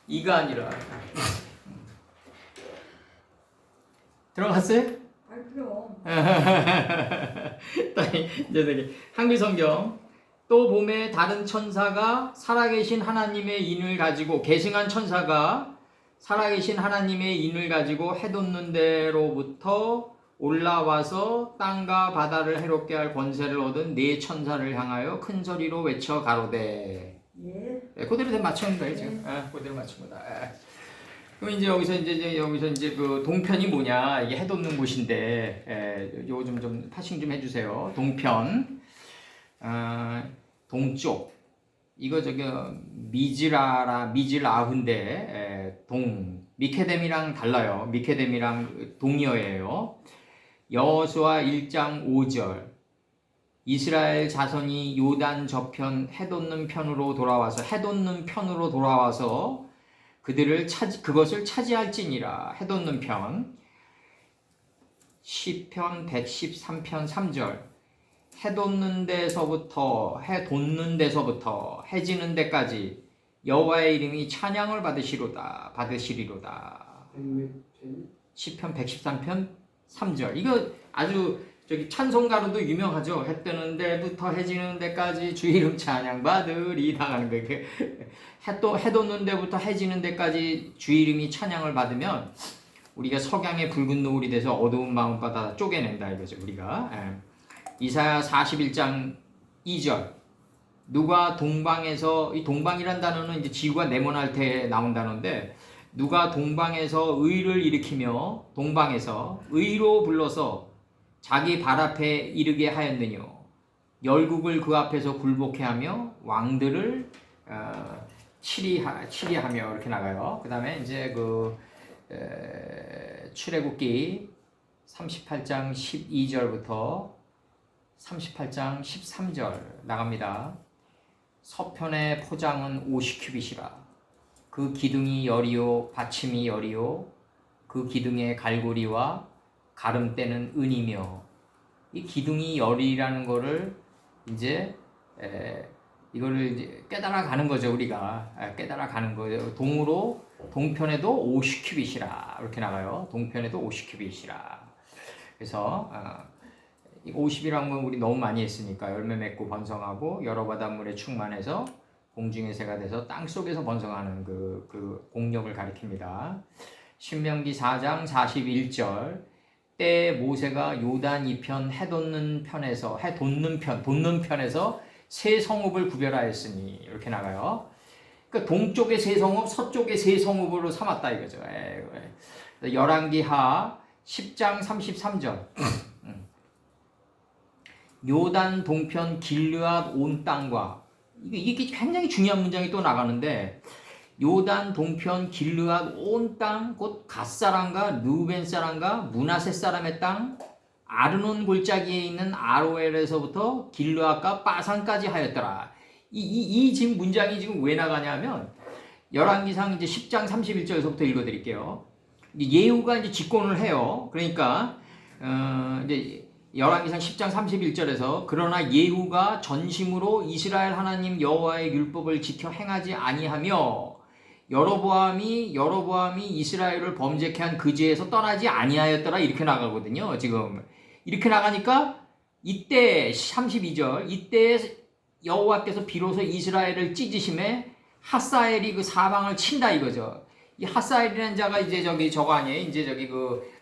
이가 아니라. 들어갔어요? 아 그럼. 이제 저기 한글 성경 또 봄에 다른 천사가 살아계신 하나님의 인을 가지고 계승한 천사가 살아계신 하나님의 인을 가지고 해돋는 데로부터 올라와서 땅과 바다를 해롭게 할 권세를 얻은 네 천사를 향하여 큰 소리로 외쳐 가로되. 예. 그대로 맞춘 거예요 지금. 그대로 맞춘 거다. 그럼 이제 여기서 이제 그 동편이 뭐냐 이게 해돋는 곳인데 요거 좀 파싱 좀 해주세요. 동편 동쪽 이거 저기 미즈라후인데 미케뎀이랑 달라요. 미케뎀이랑 동이어예요. 여호수아 1장 5절 이스라엘 자손이 요단 저편 해돋는 편으로 돌아와서 그것을 차지할지니라. 해돋는 편 시편 113편 3절 해 돋는 데서부터 해지는 데까지 여호와의 이름이 찬양을 받으시리로다. 시편 113편 3절 이거 아주 저기 찬송가로도 유명하죠. 해 뜨는 데부터 해지는 데까지 주 이름 찬양 받으리다 하는 거. 해 돋는 데부터 해지는 데까지 주 이름이 찬양을 받으면 우리가 석양의 붉은 노을이 돼서 어두운 마음바다 쪼개낸다 이거죠. 우리가 이사야 41장 2절 누가 동방에서 이 동방이란 단어는 이제 지구가 네모날 때 나온 단어인데 누가 동방에서 의를 일으키며 동방에서 의로 불러서 자기 발 앞에 이르게 하였느뇨 열국을 그 앞에서 굴복해 하며 왕들을 치리하며 이렇게 나가요. 그 다음에 이제 출애굽기 38장 12절부터 38장 13절 나갑니다. 서편의 포장은 50큐빗이라 그 기둥이 열이요 받침이 열이요 그 기둥의 갈고리와 가름대는 은이며 이 기둥이 열이라는 거를 이제 이거를 이제 깨달아가는 거죠. 우리가 깨달아가는 거예요. 동편에도 50큐빗이라 이렇게 나가요. 동편에도 50큐빗이라. 그래서 50이라는 건 우리 너무 많이 했으니까 열매 맺고 번성하고 여러 바닷물에 충만해서 공중의 새가 돼서 땅 속에서 번성하는 그 공력을 가리킵니다. 신명기 4장 41절 때 모세가 요단 이편 해돋는 편에서 세 성읍을 구별하였으니 이렇게 나가요. 그러니까 동쪽의 세 성읍, 서쪽의 세 성읍으로 삼았다 이거죠. 열왕기하 10장 33절 요단 동편 길르앗 온 땅과 이게 굉장히 중요한 문장이 또 나가는데 요단 동편 길르앗 온 땅 곧 갓 사람과 르우벤 사람과 므낫세 사람의 땅 아르논 골짜기에 있는 아로엘에서부터 길르앗과 바산까지 하였더라. 이 지금 문장이 지금 왜 나가냐면 열왕기상 이제 10장 31절에서부터 읽어드릴게요. 예후가 이제 집권을 해요. 그러니까 이제 열왕기상 10장 31절에서 그러나 예후가 전심으로 이스라엘 하나님 여호와의 율법을 지켜 행하지 아니하며 여로보암이 이스라엘을 범죄케 한 그 죄에서 떠나지 아니하였더라 이렇게 나가거든요. 지금 이렇게 나가니까 이때 32절 이때 여호와께서 비로소 이스라엘을 찢으심에 핫사엘이 그 사방을 친다 이거죠. 이 핫사엘이라는 자가 이제 저거 아니에요. 이제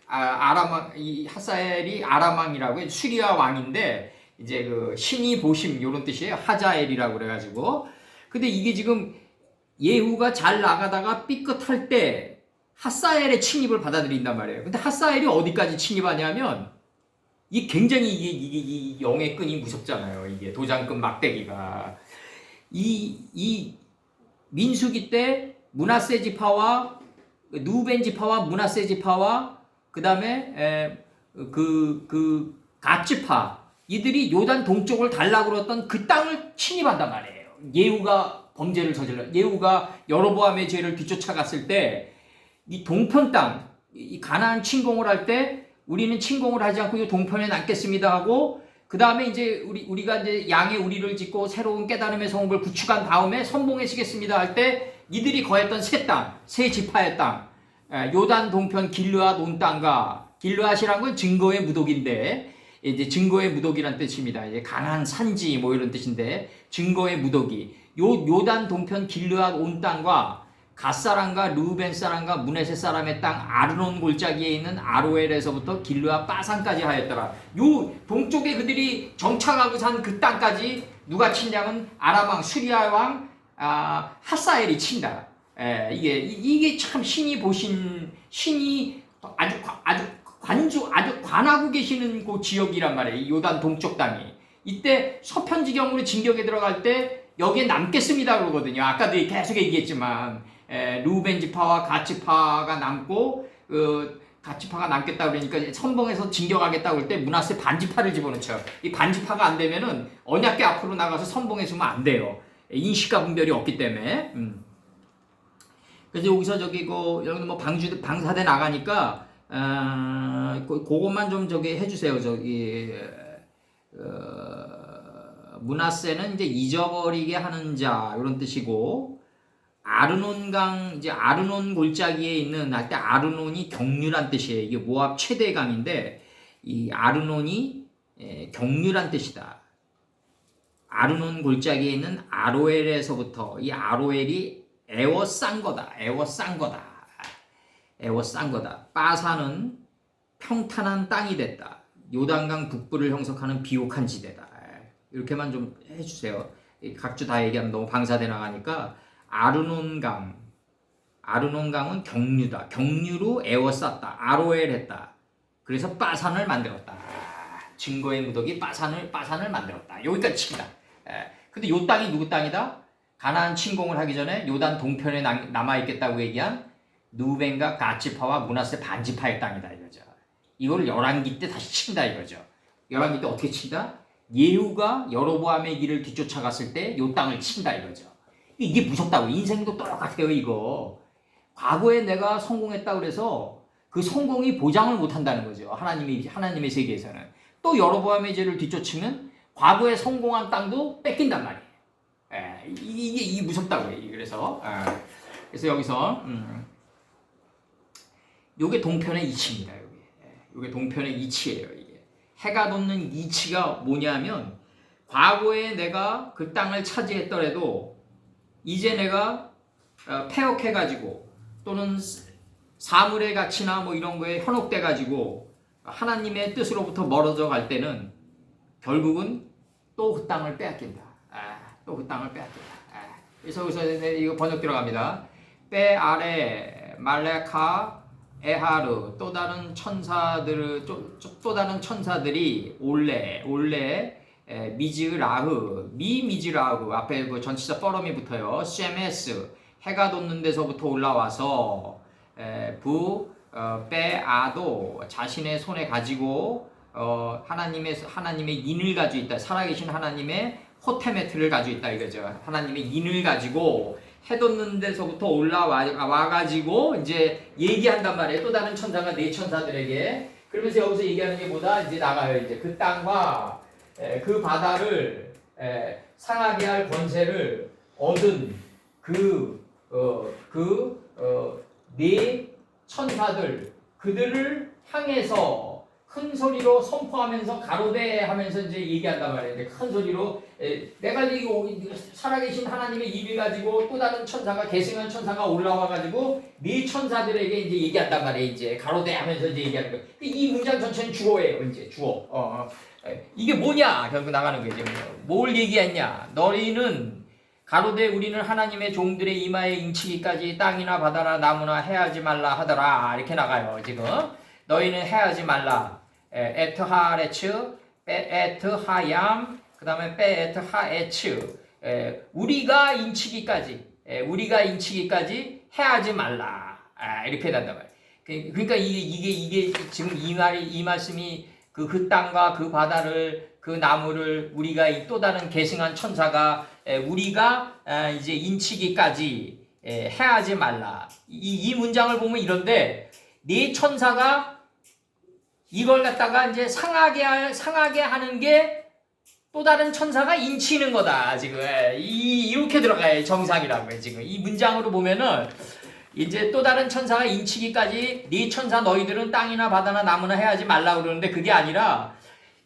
아람왕 이 핫사엘이 아람왕이라고 수리아 왕인데 이제 신이 보심 이런 뜻이에요. 하자엘이라고 그래가지고 근데 이게 지금 예후가 잘 나가다가 삐끗할 때 핫사엘의 침입을 받아들인단 말이에요. 근데 핫사엘이 어디까지 침입하냐면 이 굉장히 이 영의 끈이 무섭잖아요. 이게 도장끈 막대기가 이 민수기 때 므낫세 지파와 누벤 지파와 므낫세 지파와 그 다음에 갓지파 이들이 요단 동쪽을 달라고 그랬던 그 땅을 침입한단 말이에요. 예후가 범죄를 예후가 여로보암의 죄를 뒤쫓아갔을 때 이 동편 땅, 이 가나안 침공을 할 때 우리는 침공을 하지 않고 이 동편에 남겠습니다 하고 그 다음에 이제 우리가 이제 양의 우리를 짓고 새로운 깨달음의 성읍을 구축한 다음에 선봉에 서겠습니다 할 때 이들이 거했던 세 땅, 세 지파의 땅, 요단 동편 길르앗 온 땅과 길르앗이란 건 증거의 무독인데 이제 증거의 무독이란 뜻입니다. 이제 가나안 산지 뭐 이런 뜻인데 증거의 무독이 요단 동편 길르앗 온 땅과 갓 사람과 르우벤 사람과 므낫세 사람의 땅 아르논 골짜기에 있는 아로엘에서부터 길르앗 바산까지 하였더라. 요 동쪽에 그들이 정착하고 산 그 땅까지 누가 친냐면 아람 왕 수리아 왕 하사엘이 친다. 이게 참 신이 아주 관하고 계시는 그 지역이란 말이에요. 요단 동쪽 땅이. 이때 서편지경으로 진격에 들어갈 때 여기에 남겠습니다 그러거든요. 아까도 계속 얘기했지만 루벤 지파와 갓 지파가 남고 갓 지파가 남겠다 그러니까 선봉에서 진격하겠다 그럴 때 므낫세 반지파를 집어넣죠. 이 반지파가 안 되면은 언약궤 앞으로 나가서 선봉에 서면 안 돼요. 인식과 분별이 없기 때문에. 그래서 여기서 여기 뭐 방사대 나가니까 그것만 좀 해주세요. 므낫세는 이제 잊어버리게 하는 자 이런 뜻이고 아르논강 이제 아르논 골짜기에 있는 할 때 아르논이 경륜한 뜻이에요. 이게 모압 최대 강인데 이 아르논이 경륜한 뜻이다. 아르논 골짜기에 있는 아로엘에서부터 이 아로엘이 애워싼 거다. 바산은 평탄한 땅이 됐다. 요단강 북부를 형성하는 비옥한 지대다. 이렇게만 좀 해주세요. 각주 다 얘기하면 너무 방사돼 나가니까 아르논강은 경류다. 경류로 애워쌌다. 아로엘 했다. 그래서 바산을 만들었다. 증거의 무덕이 바산을 만들었다. 여기까지 칩니다. 근데 요 땅이 누구 땅이다? 가나안 침공을 하기 전에 요단 동편에 남아있겠다고 얘기한 누벤과 갓지파와 므낫세 반지파의 땅이다 이거죠. 이걸 열왕기 때 다시 친다 이거죠. 열왕기 때 어떻게 친다? 예후가 여로보암의 길을 뒤쫓아갔을 때 요 땅을 친다 이거죠. 이게 무섭다고. 인생도 똑같아요 이거. 과거에 내가 성공했다고 그래서 그 성공이 보장을 못한다는 거죠. 하나님의 세계에서는. 또 여로보암의 죄를 뒤쫓으면 과거에 성공한 땅도 뺏긴단 말이에요. 이게 무섭다고 해요. 그래서 여기서 요게 동편의 이치입니다. 요게 동편의 이치예요. 이게 해가 돋는 이치가 뭐냐면 과거에 내가 그 땅을 차지했더라도 이제 내가 폐역해가지고 또는 사물의 가치나 뭐 이런 거에 현혹돼가지고 하나님의 뜻으로부터 멀어져 갈 때는 결국은 또 그 땅을 빼앗긴다. 그래서 이거 번역 들어갑니다. 빼 아래 말레카 에하르 또 다른 천사들이 올레 미즈라흐 앞에 그 전치사 뻐럼이 붙어요. 셰메스 해가 돋는 데서부터 올라와서 빼아도 자신의 손에 가지고 하나님의 인을 가지고 있다. 살아계신 하나님의 호테메트를 가지고 있다 이거죠. 하나님의 인을 가지고 해 돋는 데서부터 올라와가지고 이제 얘기한단 말이에요. 또 다른 천사가 네 천사들에게. 그러면서 여기서 얘기하는 게 뭐다? 이제 나가요. 이제 그 땅과 그 바다를 상하게 할 권세를 얻은 네 천사들 그들을 향해서 큰 소리로 선포하면서 가로대하면서 이제 얘기한단 말이에요. 이제 큰 소리로 내가 이거 살아계신 하나님의 입을 가지고 또 다른 천사가 계승한 천사가 올라와 가지고 네 천사들에게 이제 얘기한단 말이에요. 이제 가로대하면서 이제 얘기하는 거예요. 이 문장 전체는 주어예요. 이제 주어. 이게 뭐냐? 결국 나가는 거예요. 뭘 얘기했냐? 너희는 가로되 우리는 하나님의 종들의 이마에 인치기까지 땅이나 바다나 나무나 해하지 말라 하더라. 이렇게 나가요. 지금 너희는 해하지 말라. 에트하레츠, 에트하얌, 그 다음에 에트하에츠. 우리가 인치기까지 해하지 말라. 이렇게 된단 말이에요. 그러니까 이게 지금 이 말씀이 그 땅과 그 바다를 그 나무를 우리가 이 또 다른 계승한 천사가 우리가 이제 인치기까지 해하지 말라. 이 문장을 보면 이런데 네 천사가 이걸 갖다가 이제 상하게 하는 게 또 다른 천사가 인치는 거다. 지금 이렇게 들어가요. 정상이라고 해. 지금 이 문장으로 보면은 이제 또 다른 천사가 인치기까지 네 천사 너희들은 땅이나 바다나 나무나 해하지 말라 그러는데 그게 아니라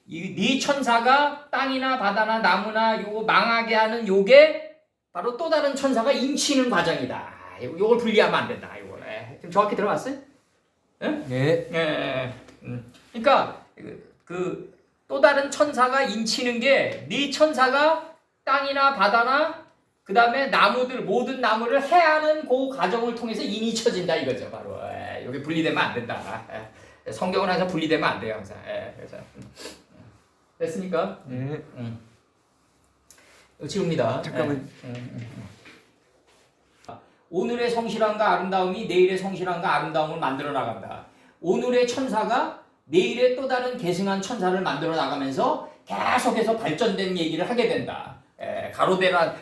이 네 천사가 땅이나 바다나 나무나 요거 망하게 하는 요게 바로 또 다른 천사가 인치는 과정이다. 요걸 분리하면 안 된다. 요걸 좀 정확히 들어갔어요? 응? 네. 그러니까 그 또 다른 천사가 인치는 게 네 천사가 땅이나 바다나 그 다음에 나무들 모든 나무를 해하는 그 과정을 통해서 인이쳐진다 이거죠. 바로 여기 분리되면 안 된다. 성경은 항상 분리되면 안 돼요. 항상. 그래서 됐습니까? 네. 지웁니다. 잠깐만. 오늘의 성실함과 아름다움이 내일의 성실함과 아름다움을 만들어 나간다. 오늘의 천사가 내일의 또 다른 계승한 천사를 만들어 나가면서 계속해서 발전된 얘기를 하게 된다. 가로대라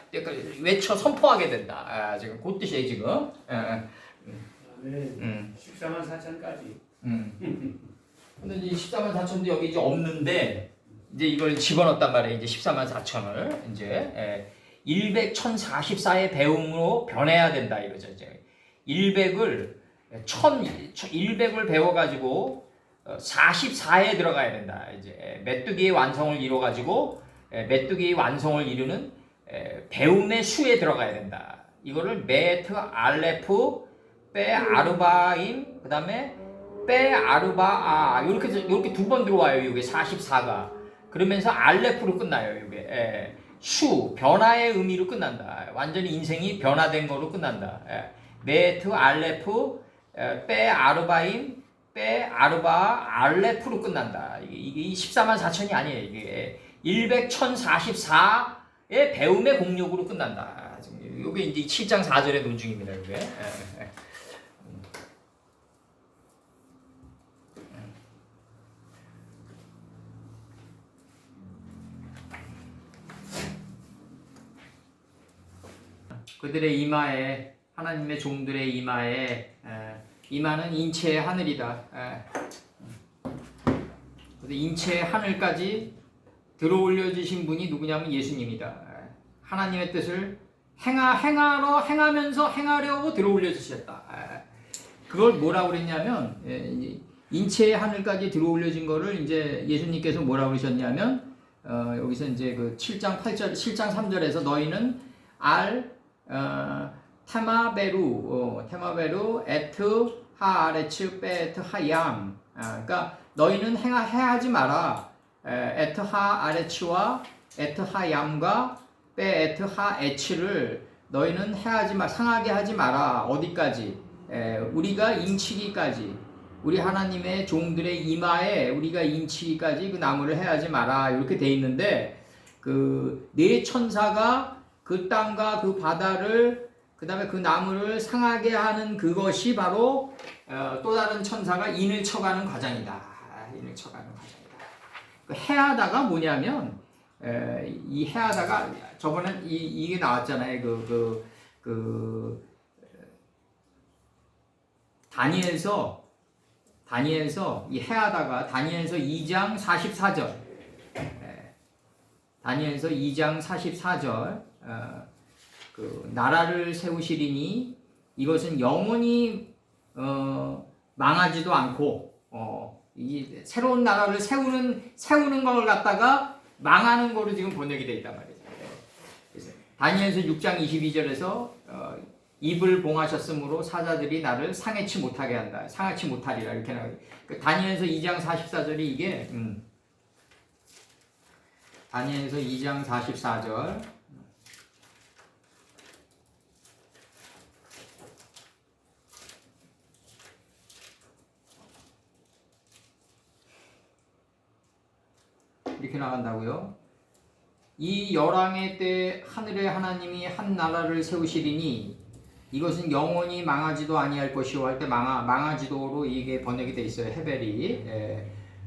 외쳐 선포하게 된다. 지금 그 뜻이에요 지금. 네. 14만 4천까지. 근데 이제 14만 4천도 여기 이제 없는데 이제 이걸 집어넣었단 말이에요. 이제 14만 4천을 이제 100, 1044의 배움으로 변해야 된다 이거죠. 이제 100을 100을 배워가지고 44에 들어가야 된다. 이제 메뚜기의 완성을 이뤄가지고 메뚜기의 완성을 이루는 배움의 수에 들어가야 된다. 이거를 메트 알레프 빼 아르바임 그 다음에 빼 아르바아 이렇게 두 번 들어와요. 이게 44가 그러면서 알레프로 끝나요. 이게 수 변화의 의미로 끝난다. 완전히 인생이 변화된 거로 끝난다. 메트 알레프 빼 아르바임 빼 아르바 알레프로 끝난다. 이게 14만 4천이 아니에요. 이게 100, 1044의 배움의 공력으로 끝난다. 이게 이제 7장 4절의 논중입니다. 이게. 그들의 이마에 하나님의 종들의 이마는 인체의 하늘이다. 인체의 하늘까지 들어올려주신 분이 누구냐면 예수님이다. 하나님의 뜻을 행하면서 행하려고 들어올려주셨다. 그걸 뭐라고 그랬냐면 인체의 하늘까지 들어올려진 거를 이제 예수님께서 뭐라고 그러셨냐면 여기서 이제 그 7장 3절에서 너희는 테마베루 에트 하아레츠 베트 하얌. 그러니까 너희는 해하지 마라. 에트 하아레츠와 에트 하얌과 베 에트 하에츠를 너희는 상하게 하지 마라. 어디까지? 우리가 인치기까지. 우리 하나님의 종들의 이마에 우리가 인치기까지 그 나무를 해하지 마라. 이렇게 돼 있는데 그 네 천사가 그 땅과 그 바다를 그 다음에 그 나무를 상하게 하는 그것이 바로 또 다른 천사가 인을 쳐가는 과정이다. 인을 쳐가는 과정이다. 그 해하다가 뭐냐면 이 해하다가 저번에 이게 나왔잖아요. 다니엘서 이 해하다가 다니엘서 2장 44절. 다니엘서 2장 44절. 그 나라를 세우시리니 이것은 영원히 망하지도 않고 이 새로운 나라를 세우는 걸 갖다가 망하는 거로 지금 번역이 되어 있단 말이죠. 그래서 다니엘서 6장 22절에서 입을 봉하셨으므로 사자들이 나를 상해치 못하게 한다. 상하치 못하리라 이렇게 나와요. 다니엘서 2장 44절이 이게 다니엘서 2장 44절 이렇게 나간다고요. 이 열왕의 때 하늘의 하나님이 한 나라를 세우시리니 이것은 영원히 망하지도 아니할 것이요 할 때 망하지도로 이게 번역이 돼 있어요. 헤벨이.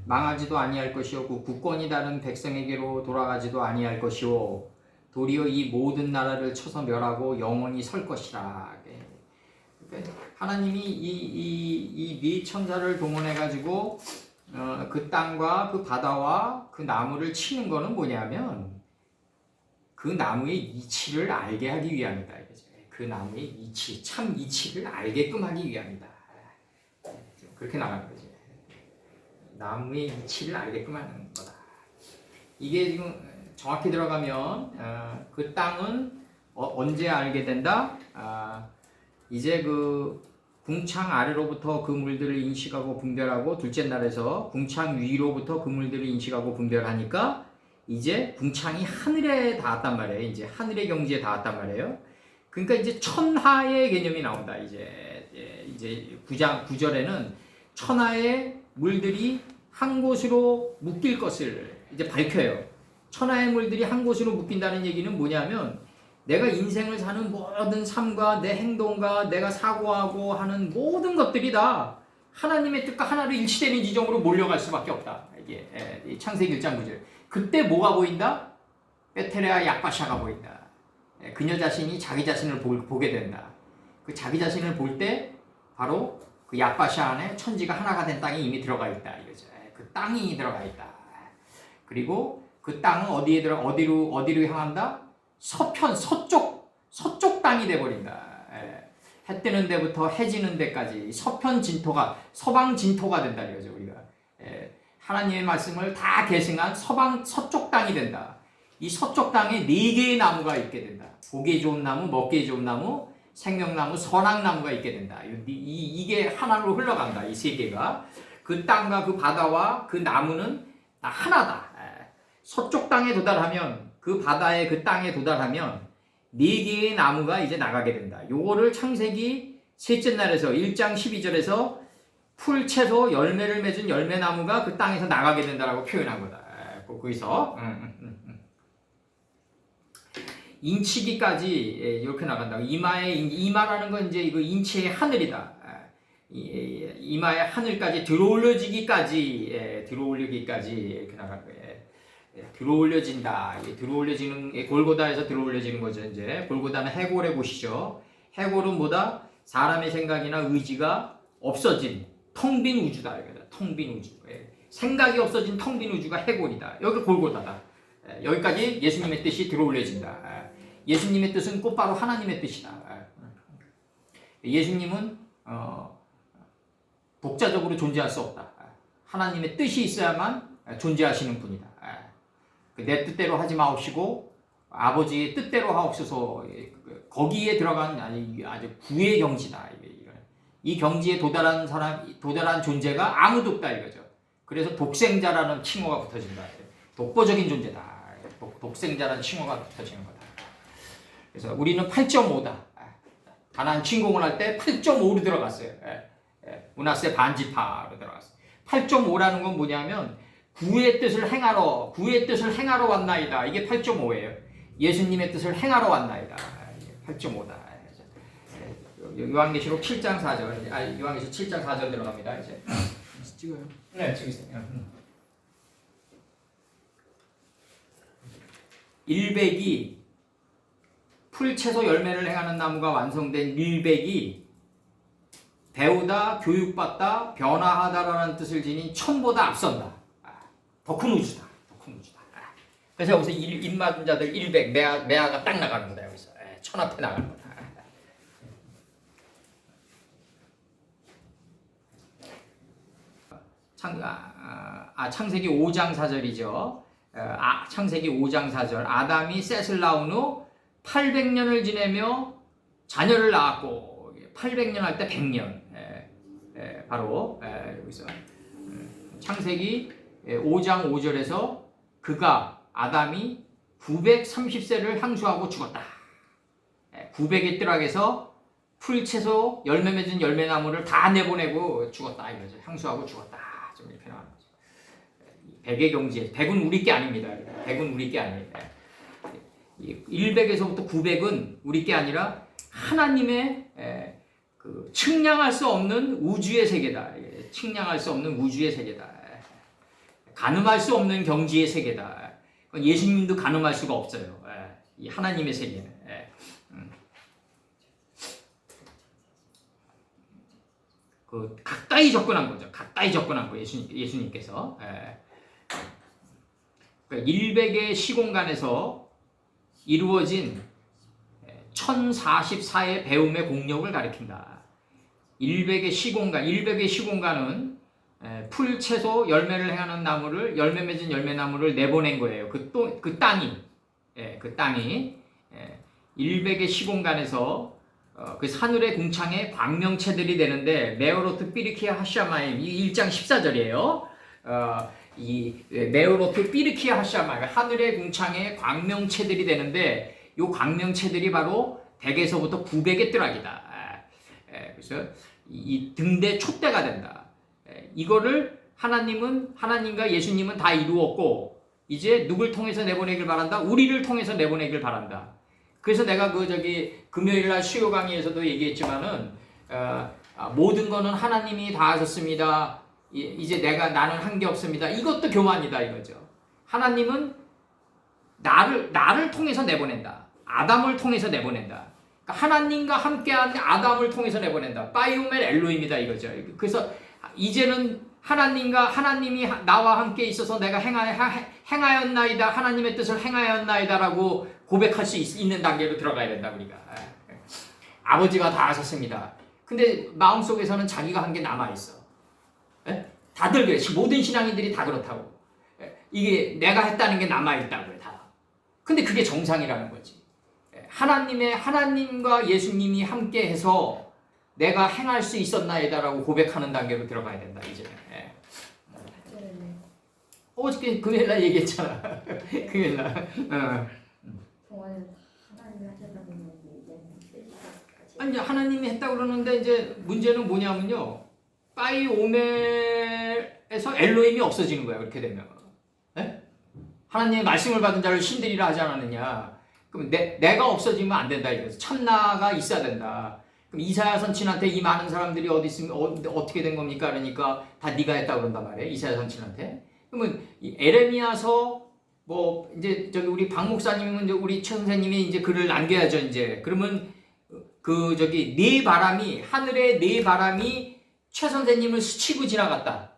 망하지도 아니할 것이요 그 국권이 다른 백성에게로 돌아가지도 아니할 것이요 도리어 이 모든 나라를 쳐서 멸하고 영원히 설 것이라. 그러니까 하나님이 이 미천사를 동원해 가지고 그 땅과 그 바다와 그 나무를 치는 거는 뭐냐면 그 나무의 이치를 알게 하기 위함이다. 그 나무의 이치, 참 이치를 알게끔 하기 위함이다. 그렇게 나가는 거지. 나무의 이치를 알게끔 하는 거다. 이게 지금 정확히 들어가면 그 땅은 언제 알게 된다? 이제 그 궁창 아래로부터 그 물들을 인식하고 분별하고 둘째 날에서 궁창 위로부터 그 물들을 인식하고 분별하니까 이제 궁창이 하늘에 닿았단 말이에요. 이제 하늘의 경지에 닿았단 말이에요. 그러니까 이제 천하의 개념이 나온다. 이제 9절에는 천하의 물들이 한 곳으로 묶일 것을 이제 밝혀요. 천하의 물들이 한 곳으로 묶인다는 얘기는 뭐냐면 내가 인생을 사는 모든 삶과 내 행동과 내가 사고하고 하는 모든 것들이 다 하나님의 뜻과 하나로 일치되는 지점으로 몰려갈 수밖에 없다. 이게 창세기 1장 9절. 그때 뭐가 보인다? 베텔레아 약바샤가 보인다. 그녀 자신이 자기 자신을 보게 된다. 그 자기 자신을 볼 때 바로 그 약바샤 안에 천지가 하나가 된 땅이 이미 들어가 있다. 이거죠. 그 땅이 들어가 있다. 그리고 그 땅은 어디로 향한다? 서쪽 땅이 돼버린다. 해 뜨는 데부터 해 지는 데까지 서방 진토가 된다 이거죠. 우리가 하나님의 말씀을 다 계승한 서쪽 땅이 된다. 이 서쪽 땅에 4개의 나무가 있게 된다. 보기에 좋은 나무, 먹기에 좋은 나무, 생명나무, 선악나무가 있게 된다. 이게 하나로 흘러간다. 이 3개가 그 땅과 그 바다와 그 나무는 다 하나다. 서쪽 땅에 도달하면 그 바다에 그 땅에 도달하면 4개의 나무가 이제 나가게 된다. 요거를 창세기 셋째 날에서 1장 12절에서 풀 채소 열매를 맺은 열매나무가 그 땅에서 나가게 된다라고 표현한 거다. 거기서 인치기까지 이렇게 나간다. 이마라는 건 이제 이거 인치의 하늘이다. 이마의 하늘까지 들어올리기까지 이렇게 나간 거예요. 들어올려진다. 들어올려지는 골고다에서 들어올려지는 거죠. 이제 골고다는 해골의 곳이죠. 해골은 뭐다? 사람의 생각이나 의지가 없어진 텅 빈 우주다. 텅 빈 우주. 생각이 없어진 텅 빈 우주가 해골이다. 여기 골고다다. 여기까지 예수님의 뜻이 들어올려진다. 예수님의 뜻은 곧바로 하나님의 뜻이다. 예수님은 독자적으로 존재할 수 없다. 하나님의 뜻이 있어야만 존재하시는 분이다. 내 뜻대로 하지 마옵시고 아버지의 뜻대로 하옵소서. 거기에 들어간 아주 구의 경지다. 이 경지에 도달한 존재가 아무도 없다 이거죠. 그래서 독생자라는 칭호가 붙어진다. 독보적인 존재다. 독생자라는 칭호가 붙어지는 거다. 그래서 우리는 8.5다. 가나안 침공을 할 때 8.5로 들어갔어요. 문하세 반지파로 들어갔어요. 8.5라는 건 뭐냐면 구의 뜻을 행하러 왔나이다. 이게 8.5예요. 예수님의 뜻을 행하러 왔나이다. 8.5다. 요한계시록 7장 4절. 요한계시록 7장 4절 들어갑니다. 이제 찍어요. 네, 찍으세요. 100이 풀채소 열매를 행하는 나무가 완성된 100이 배우다, 교육받다, 변화하다라는 뜻을 지닌 천보다 앞선다. 더 큰 우주다. 그래서 여기서 입맞은 자들 100, 매화가 딱 나가는 거다. 여기서 천 앞에 나가는 거다. 창세기 5장 4절이죠. 창세기 5장 4절. 아담이 셋을 낳은 후 800년을 지내며 자녀를 낳았고 800년 할 때 100년. 바로 여기서 창세기 5장 5절에서 아담이 930세를 향수하고 죽었다. 900의 뜰락에서 풀채소 열매 맺은 열매나무를 다 내보내고 죽었다 이거죠. 향수하고 죽었다. 좀 이렇게 나오는 거죠. 100의 경지에 100은 우리 게 아닙니다. 100은 우리 게 아닙니다. 100에서부터 900은 우리 게 아니라 하나님의 그 측량할 수 없는 우주의 세계다. 측량할 수 없는 우주의 세계다. 가늠할 수 없는 경지의 세계다. 예수님도 가늠할 수가 없어요. 이 하나님의 세계는. 그 가까이 접근한 거죠. 가까이 접근한 거 예수님께서. 그러니까 100의 시공간에서 이루어진 1044의 배움의 공력을 가리킨다. 100의 시공간은 풀, 채소, 열매를 행하는 나무를 열매 맺은 열매나무를 내보낸 거예요. 그 땅이 100의 시공간에서 그 사늘의 궁창에 광명체들이 되는데 메오로트 삐르키아 하샤마임 이 1장 14절이에요. 이 메오로트 삐르키아 하샤마임 하늘의 궁창에 광명체들이 되는데 이 광명체들이 바로 100에서부터 900의 뜰락이다. 그래서 이 등대 촛대가 된다. 이거를 하나님과 예수님은 다 이루었고 이제 누굴 통해서 내보내길 바란다? 우리를 통해서 내보내길 바란다. 그래서 내가 금요일 날 수요 강의에서도 얘기했지만은 모든 거는 하나님이 다 하셨습니다. 이제 나는 한 게 없습니다. 이것도 교만이다 이거죠. 하나님은 나를 통해서 내보낸다. 아담을 통해서 내보낸다. 그러니까 하나님과 함께한 아담을 통해서 내보낸다. 파이오멜 엘로임이다 이거죠. 그래서 이제는 하나님이 나와 함께 있어서 내가 행하였나이다. 하나님의 뜻을 행하였나이다라고 고백할 수 있는 단계로 들어가야 된다 우리가. 아버지가 다 하셨습니다. 근데 마음속에서는 자기가 한 게 남아있어. 다들 그래. 모든 신앙인들이 다 그렇다고. 이게 내가 했다는 게 남아있다고요. 다. 근데 그게 정상이라는 거지. 하나님과 예수님이 함께 해서 내가 행할 수 있었나이다라고 고백하는 단계로 들어가야 된다 이제는. 어저께 금요일날 얘기했잖아. 금요일날. 동안은 하나님이 하셨다는 얘기 아니 하나님이 했다 그러는데 이제 문제는 뭐냐면요. 파이오멜에서 엘로힘이 없어지는 거야 그렇게 되면. 하나님의 말씀을 받은 자를 신들이라 하지 않았느냐. 그럼 내가 없어지면 안 된다 이거죠. 참나가 있어야 된다. 그럼 이사야 선친한테 이 많은 사람들이 어디 있으면 어떻게 된 겁니까? 그러니까 다 네가 했다 그런단 말이에요. 이사야 선친한테. 그러면 이 에레미야서 이제 우리 박 목사님은 이제 우리 최 선생님이 이제 글을 남겨야죠 이제. 그러면 하늘의 네 바람이 최 선생님을 스치고 지나갔다.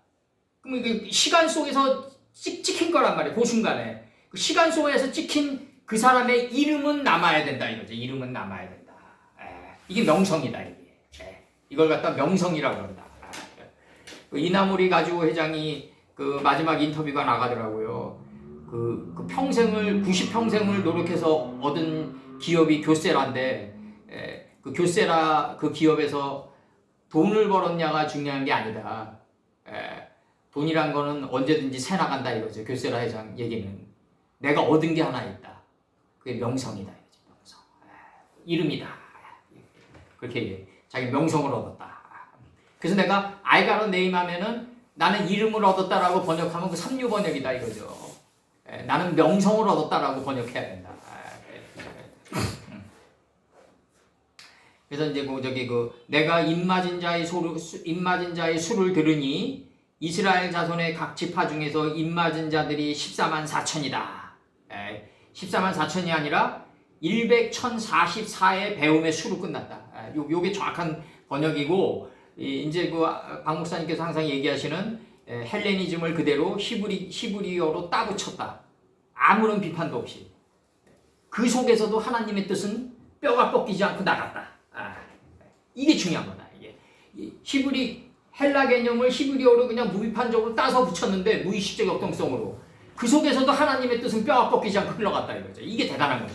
그러면 이게 시간 속에서 찍힌 거란 말이에요. 그 순간에 그 시간 속에서 찍힌 그 사람의 이름은 남아야 된다 이거죠. 이름은 남아야 된다. 이게 명성이다 이게. 이걸 갖다 명성이라고 그런다. 이나모리 가지고 회장이 그 마지막 인터뷰가 나가더라고요. 그 90평생을 노력해서 얻은 기업이 교세라인데 그 교세라 그 기업에서 돈을 벌었냐가 중요한 게 아니다. 돈이란 거는 언제든지 새 나간다 이거죠. 교세라 회장 얘기는. 내가 얻은 게 하나 있다. 그게 명성이다. 명성. 이름이다. 그렇게 얘기해. 자기 명성을 얻었다. 그래서 내가 I got a name 하면은 나는 이름을 얻었다라고 번역하면 그 3류 번역이다 이거죠. 나는 명성을 얻었다라고 번역해야 된다. 그래서 이제 내가 입맞은 자의 수를 들으니 이스라엘 자손의 각 지파 중에서 입맞은 자들이 14만 4천이다. 14만 4천이 아니라 1044의 배움의 수로 끝났다. 요게 정확한 번역이고 이제 박 목사님께서 항상 얘기하시는 헬레니즘을 그대로 히브리어로 따붙였다. 아무런 비판도 없이. 그 속에서도 하나님의 뜻은 뼈가 꺾이지 않고 나갔다. 이게 중요한 거다. 이게 헬라 개념을 히브리어로 그냥 무비판적으로 따서 붙였는데 무의식적 역동성으로 그 속에서도 하나님의 뜻은 뼈가 꺾이지 않고 흘러갔다 이거죠. 이게 대단한 거죠.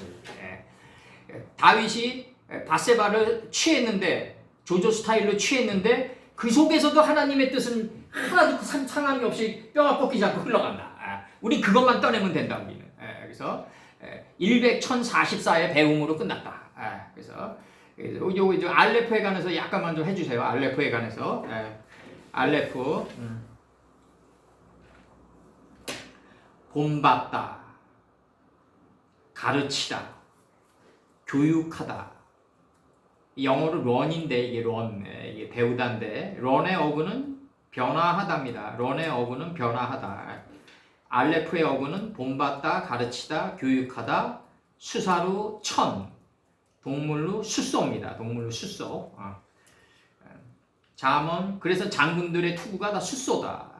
다윗이 바세바를 취했는데 조조 스타일로 취했는데 그 속에서도 하나님의 뜻은 하나도 상함이 없이 뼈가 꺾이지 않고 흘러간다. 우리 그것만 떠내면 된다 우리는. 그래서 1044의 배움으로 끝났다. 그래서 요거 알레프에 관해서 약간만 좀 해주세요. 알레프에 관해서. 알레프. 본받다, 가르치다, 교육하다, 영어로 run인데 이게 run, 이게 배우다인데 run의 어구는 변화하다입니다. run의 어구는 변화하다. 알레프의 어구는 본받다, 가르치다, 교육하다, 수사로 천, 동물로 숫소입니다. 동물로 숫소. 잠언, 그래서 장군들의 투구가 다 숫소다.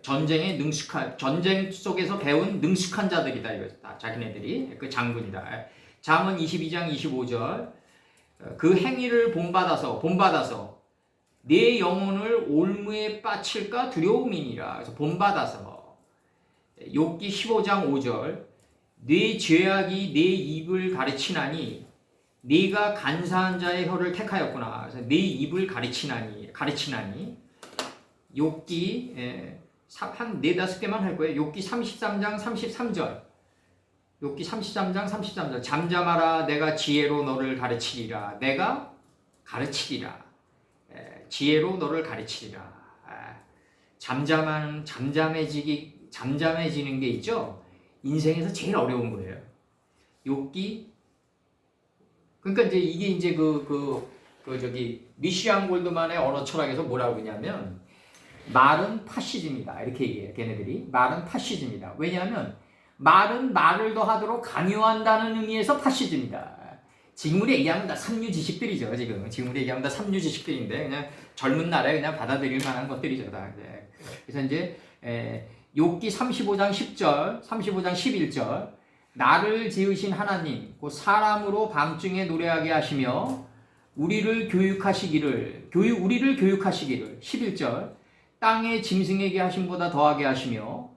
전쟁에 능숙한, 전쟁 속에서 배운 능숙한 자들이다. 이거다. 자기네들이 그 장군이다. 잠언 22장 25절. 그 행위를 본받아서 내 영혼을 올무에 빠칠까 두려움이니라. 그래서 본받아서. 욥기 15장 5절. 네 죄악이 내 입을 가르치나니 네가 간사한 자의 혀를 택하였구나. 그래서 네 입을 가르치나니 욥기 한 4-5개만 할 거예요. 욥기 33장 33절. 욥기 33장 33절. 잠잠하라 내가 지혜로 너를 가르치리라. 내가 가르치리라. 지혜로 너를 가르치리라. 잠잠해지는 게 있죠. 인생에서 제일 어려운 거예요. 욥기. 그러니까 이제 이게 이제 미시안 골드만의 언어 철학에서 뭐라고 그러냐면 말은 파시즘이다. 이렇게 얘기해요. 걔네들이. 말은 파시즘이다. 왜냐하면 말은 말을 더 하도록 강요한다는 의미에서 파시즘이다. 지금 우리 얘기하면 다 삼류 지식들이죠. 지금 우리 얘기하면 다 삼류 지식들인데 그냥 젊은 날에 그냥 받아들일 만한 것들이죠. 다. 그래서 이제 욥기 35장 10절, 35장 11절. 나를 지으신 하나님, 곧 사람으로 밤중에 노래하게 하시며 우리를 교육하시기를 11절. 땅의 짐승에게 하심보다 더하게 하시며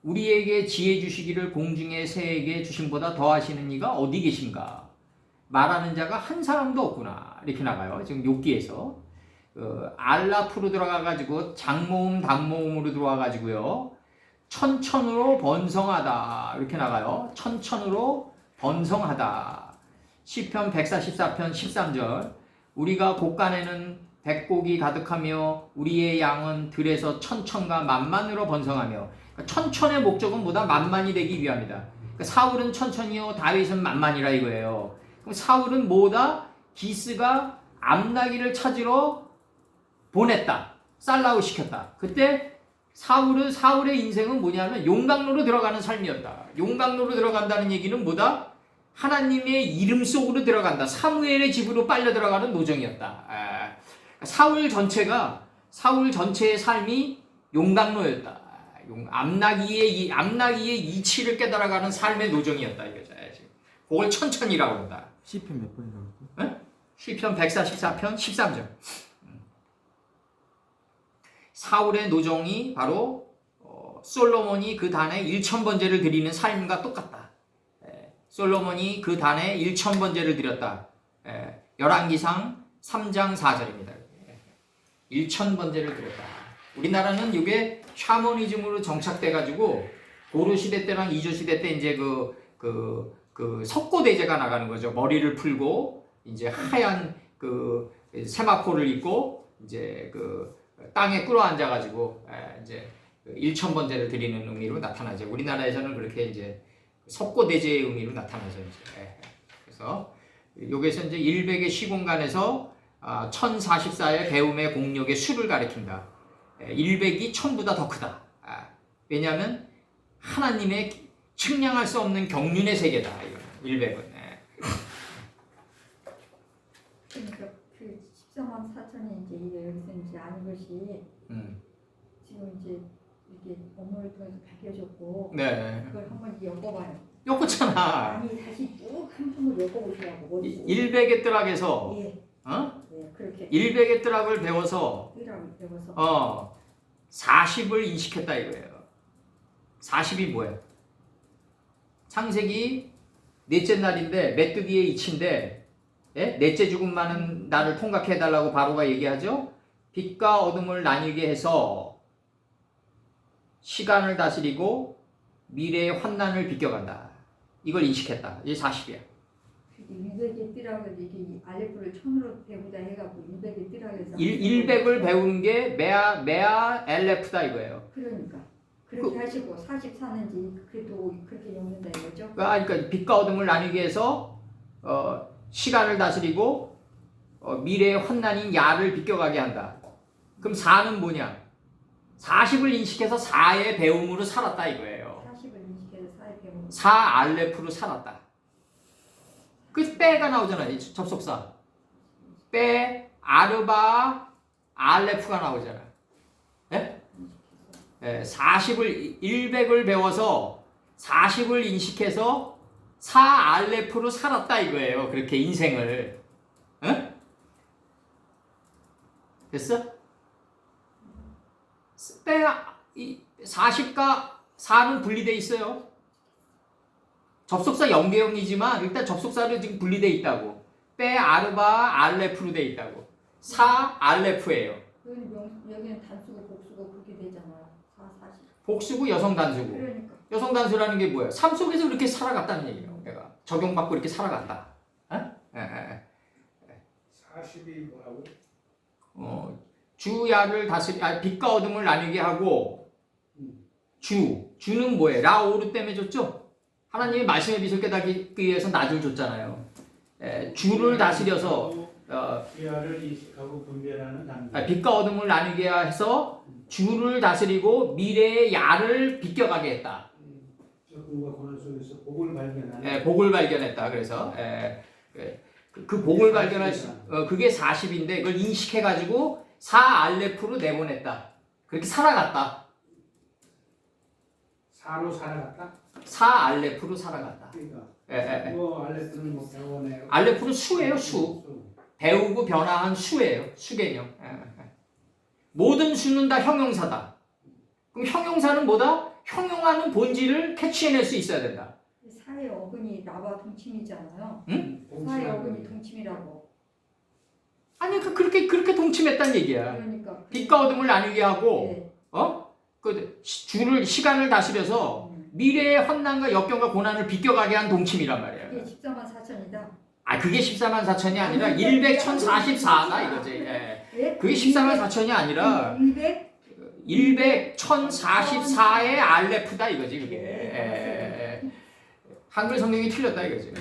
우리에게 지혜 주시기를 공중의 새에게 주심보다 더하시는 이가 어디 계신가? 말하는 자가 한 사람도 없구나. 이렇게 나가요. 지금 욥기에서 알라프로 들어가가지고 장모음, 단모음으로 들어와가지고요. 천천으로 번성하다. 이렇게 나가요. 천천으로 번성하다. 시편 144편 13절. 우리가 곳간에는 백곡이 가득하며 우리의 양은 들에서 천천과 만만으로 번성하며. 그러니까 천천의 목적은 뭐다? 만만이 되기 위함이다. 그러니까 사울은 천천히요, 다윗은 만만이라 이거예요. 그럼 사울은 뭐다? 기스가 암나기를 찾으러 보냈다. 살라우 시켰다. 그때 사울의 인생은 뭐냐면 용광로로 들어가는 삶이었다. 용광로로 들어간다는 얘기는 뭐다? 하나님의 이름 속으로 들어간다. 사무엘의 집으로 빨려 들어가는 노정이었다. 사울 전체의 삶이 용광로였다. 암나기의 이치를 깨달아가는 삶의 노정이었다. 이거죠. 그걸 천천히라고 한다. 시편 몇 번이라고? 시편 144편 13절. 사울의 노정이 바로 솔로몬이 그 단에 1000번제를 드리는 삶과 똑같다. 솔로몬이 그 단에 1000번제를 드렸다. 열왕기상 3장 4절입니다. 1000번제를 드렸다. 우리나라는 이게 샤머니즘으로 정착돼가지고 고려 시대 때랑 이조 시대 때 이제 그 석고대제가 나가는 거죠. 머리를 풀고 이제 하얀 그 세마포를 입고 이제 땅에 끌어앉아가지고 이제 1000번제를 드리는 의미로 나타나죠. 우리나라에서는 그렇게 이제 석고대제의 의미로 나타나죠. 이제. 그래서 여기서 이제 100의 시공간에서 1044의 배움의 공력의 수를 가리킨다. 100이 1000보다 더 크다. 왜냐하면 하나님의 측량할 수 없는 경륜의 세계다. 100은. 그러니까 그 14만 4천이 이제 여기서 이제 아는 것이 지금 이제 이게 업무를 통해서 밝혀졌고 네. 그걸 한번 엮어봐요. 엮었잖아. 아니 다시 쭉 한 번을 엮어보시라고. 100의 뜨락에서 예. 네, 그렇게 100의 뜨락을 배워서 뜨락을 배워서 40을 인식했다 이거예요. 40이 뭐예요? 창세기 넷째 날인데 메뚜기의 이치인데 넷째 죽음만은 나를 통각해달라고 바로가 얘기하죠. 빛과 어둠을 나뉘게 해서 시간을 다스리고 미래의 환난을 비껴간다. 이걸 인식했다. 이게 40이야. 100의 띠락을 이게 알레프를 1000으로 배우다 해갖고 100의 띠락에서 100을 배우는 게 메아 엘레프다 이거예요. 그러니까 그렇게 하시고 44는지 그래도 그렇게 엮는다 이거죠? 그러니까 빛과 어둠을 나뉘게 해서 시간을 다스리고 미래의 환난인 야를 비껴가게 한다. 그럼 4는 뭐냐? 40을 인식해서 4의 배움으로 살았다 이거예요. 40을 인식해서 4의 배움. 4 알레프로 살았다. 그 빼가 나오잖아요. 이 접속사. 빼, 아르바, 알레프가 나오잖아. 예? 예, 40을 100을 배워서 40을 인식해서 4 알레프로 살았다 이거예요. 그렇게 인생을. 예? 됐어? 빼 40과 4는 분리돼 있어요. 접속사 연계형이지만 일단 접속사를 지금 분리돼 있다고. 빼 아르바 알레프로 돼 있다고. 4 알레프예요. 여기는 단수고 복수고 그렇게 되잖아요. 4, 40. 복수고 여성 단수고. 그러니까. 여성 단수라는 게 뭐야? 삶 속에서 그렇게 살아갔다는 얘기예요. 내가 적용받고 이렇게 살아갔다. 어? 40이 뭐라고? 주야를 빛과 어둠을 나뉘게 하고 주는 뭐예요? 라오르 때문에 줬죠? 하나님이 말씀의 빛을 깨닫기 위해서 낮을 줬잖아요. 주를 다스려서 주야를 인식하고 분별하는 단계. 빛과 어둠을 나뉘게 해서 주를 다스리고 미래의 야를 비껴가게 했다. 적군과 고난 속에서 복을 발견하는. 복을 발견했다. 그래서 그 복을 발견할 그게 40인데 그걸 인식해가지고 4 알레프로 내보냈다. 그렇게 살아갔다. 4로 살아갔다? 4 알레프로 살아갔다. 그러니까 뭐 알레프는 뭐 배워내요. 알레프는 수예요. 수. 배우고 변화한 수예요. 수개념. 모든 수는 다 형용사다. 그럼 형용사는 뭐다? 형용하는 본질을 캐치해낼 수 있어야 된다. 4의 어근이 나와 동침이잖아요. 응? 4의 어근이 동침이라고. 아니 그렇게 동침했단 얘기야. 그러니까. 빛과 어둠을 나누게 하고 네. 그 시간을 다스려서 미래의 환난과 역경과 고난을 비껴가게 한 동침이란 말이야. 그게 14만 4천이다. 그게 14만 4천이 아니라 100, 1044다 이거지. 예? 그게 14만 4천이 아니라 100, 1044의 알레프다 이거지 그게. 한글 성경이 틀렸다 이거지.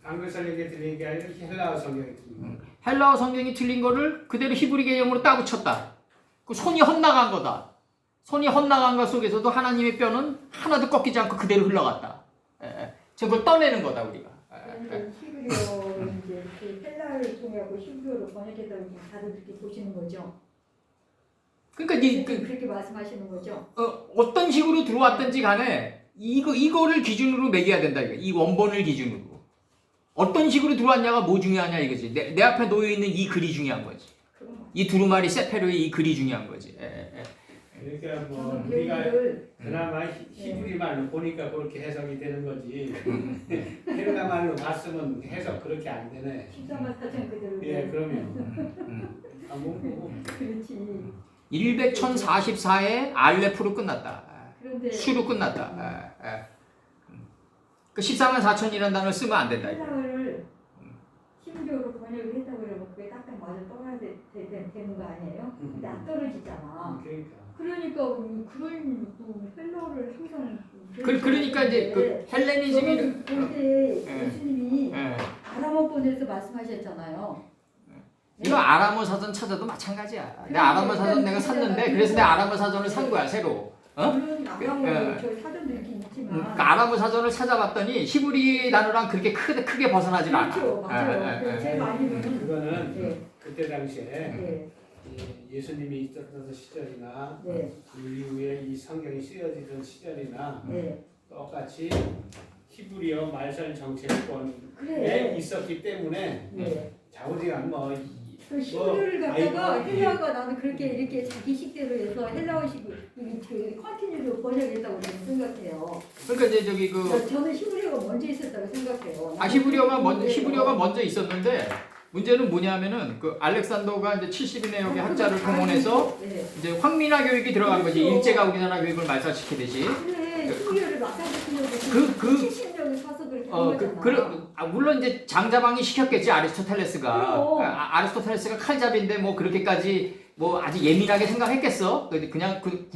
한글 성경이 틀린 게 아니라 헬라어 성경이 틀린 거. 헬라어 성경이 틀린 거를 그대로 히브리 개념으로 따붙였다. 그 손이 헛나간 거다. 손이 헛나간 것 속에서도 하나님의 뼈는 하나도 꺾이지 않고 그대로 흘러갔다. 지금 그걸 떠내는 거다 우리가. 히브리어 이제 그 헬라어를 통하고 히브리어로 번역했다고 다들 그렇게 보시는 거죠. 그러니까 그렇게 말씀하시는 거죠. 어떤 식으로 들어왔든지 간에 이거를 기준으로 매겨야 된다 이거. 이 원본을 기준으로. 어떤 식으로 들어왔냐가 뭐 중요하냐 이거지. 내 앞에 놓여 있는 이 글이 중요한 거지. 이 두루마리 세페르의 이 글이 중요한 거지. 그러니까 뭐 우리가 그나마 히브리 말로 보니까 그렇게 해석이 되는 거지. 헬라 말로 봤으면 해석 그렇게 안 되네. 14만 4천 그대로. 예, 그러면. 그렇지. 100, 1044의 알레프로 끝났다. 그런데 수로 끝났다. 그 14만 4천이라는 단어를 쓰면 안 된다. 헬라어를 히브리어로 번역을 했다고 그러면 그게 딱딱 맞아 떨어야 되는 거 아니에요? 근데 안 떨어지잖아. 그러니까 그런 헬라어를 항상 그러니까 이제 그 헬레니즘이 그때 예수님이 아람어권에서 말씀하셨잖아요. 이거 아람어 사전 찾아도 마찬가지야. 내 아람어 사전 내가 샀는데 그래서 내 아람어 사전을 산 거야 새로. 물론 아람어 저 사전도 있긴 있지만. 그 아람어 사전을 찾아봤더니 히브리 단어랑 그렇게 크게 벗어나질 않아. 그렇죠, 맞아요. 제가 알기로는 그거는 그때 당시에 예수님이 있었던 시절이나 그 이후에 이 성경이 쓰여지던 시절이나 똑같이 히브리어 말살 정체권에 있었기 때문에 좌우지간 그 히브리어를 갖다가 헬라어가 나는 그렇게 이렇게 자기 식대로 해서 헬라어식으로 그 컨티뉴로 번역했다고 저는 생각해요. 그러니까 이제 저기 저는 히브리어가 먼저 있었다고 생각해요. 히브리어가 먼저 있었는데 문제는 뭐냐면은 그 알렉산더가 이제 70인의 여기 학자를 동원해서 이제 황민화 교육이 들어간 거지. 일제가 오기 전화 교육을 말살시키듯이. 그래 히브리어를 말살시키려고 70년을 사서 그렇게 한 거잖아. 물론 이제 장자방이 시켰겠지 아리스토텔레스가. 아리스토텔레스가 칼잡이인데 뭐 그렇게까지 뭐 아주 예민하게 생각했겠어? 그냥 그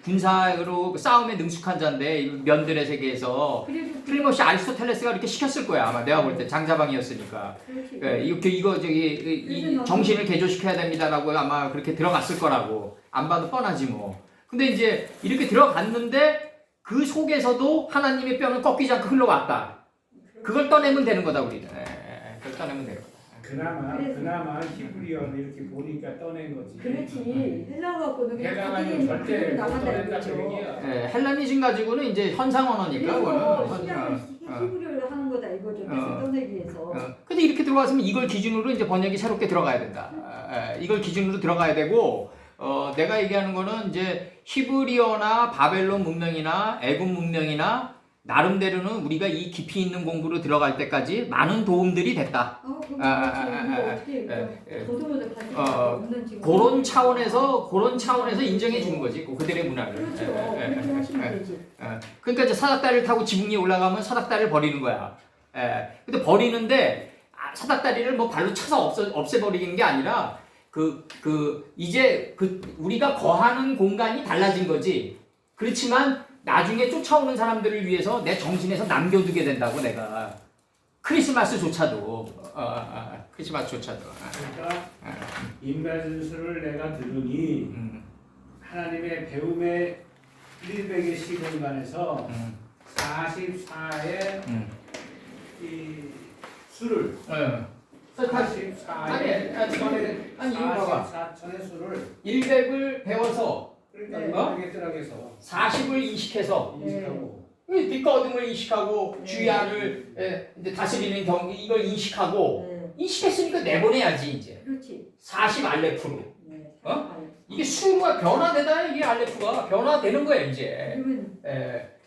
군사로 싸움에 능숙한 자인데 면들의 세계에서 그래도 틀림없이 아리스토텔레스가 이렇게 시켰을 거야 아마 내가 볼 때 장자방이었으니까. 그렇지. 예, 이거 이 정신을 개조시켜야 됩니다라고 아마 그렇게 들어갔을 거라고 안 봐도 뻔하지 뭐. 근데 이제 이렇게 들어갔는데 그 속에서도 하나님의 뼈는 꺾이지 않고 흘러왔다. 그걸 떠내면 되는 거다 우리는. 그걸 떠내면 되는 거다. 그나마 히브리어는 이렇게 보니까 떠낸 거지. 그렇지. 헬라어 갖고는 그냥 헬라어는 절대 못 나간다 떠낸다 이거죠. 그런 얘기야. 헬라니즘 가지고는 이제 현상 언어니까 그래서 그거는. 신약을 히브리어를 하는 거다 이거죠. 뜻을 떠내기 위해서. 근데 이렇게 들어왔으면 이걸 기준으로 이제 번역이 새롭게 들어가야 된다. 이걸 기준으로 들어가야 되고 내가 얘기하는 거는 이제 히브리어나 바벨론 문명이나 애굽 문명이나 나름대로는 우리가 이 깊이 있는 공부로 들어갈 때까지 많은 도움들이 됐다. 그런 차원에서 인정해 준 거지 그들의 문화를. 그렇죠. 그렇게 하시면 되지. 그러니까 이제 사닥다리를 타고 지붕 위에 올라가면 사닥다리를 버리는 거야. 근데 버리는데 사닥다리를 뭐 발로 차서 없애버리는 게 아니라 이제 우리가 거하는 공간이 달라진 거지. 그렇지만 나중에 쫓아오는 사람들을 위해서 내 정신에서 남겨두게 된다고 내가. 크리스마스조차도. 그러니까 인간순수를 내가 들으니 하나님의 배움의 100의 시공간에서 44의 이 수를 44의 아니 이거 봐봐. 44천의 수를 100을 배워서 그러니까 100의 뜨락에서 40을 인식해서 인식하고 뒷거둠을 인식하고 주야를 이제 다스리는 경기 이걸 인식하고 인식했으니까 내보내야지 이제. 그렇지. 40 알레프로. 이게 수가 변화되다 이게 알레프가 변화되는 거야 이제. 그러면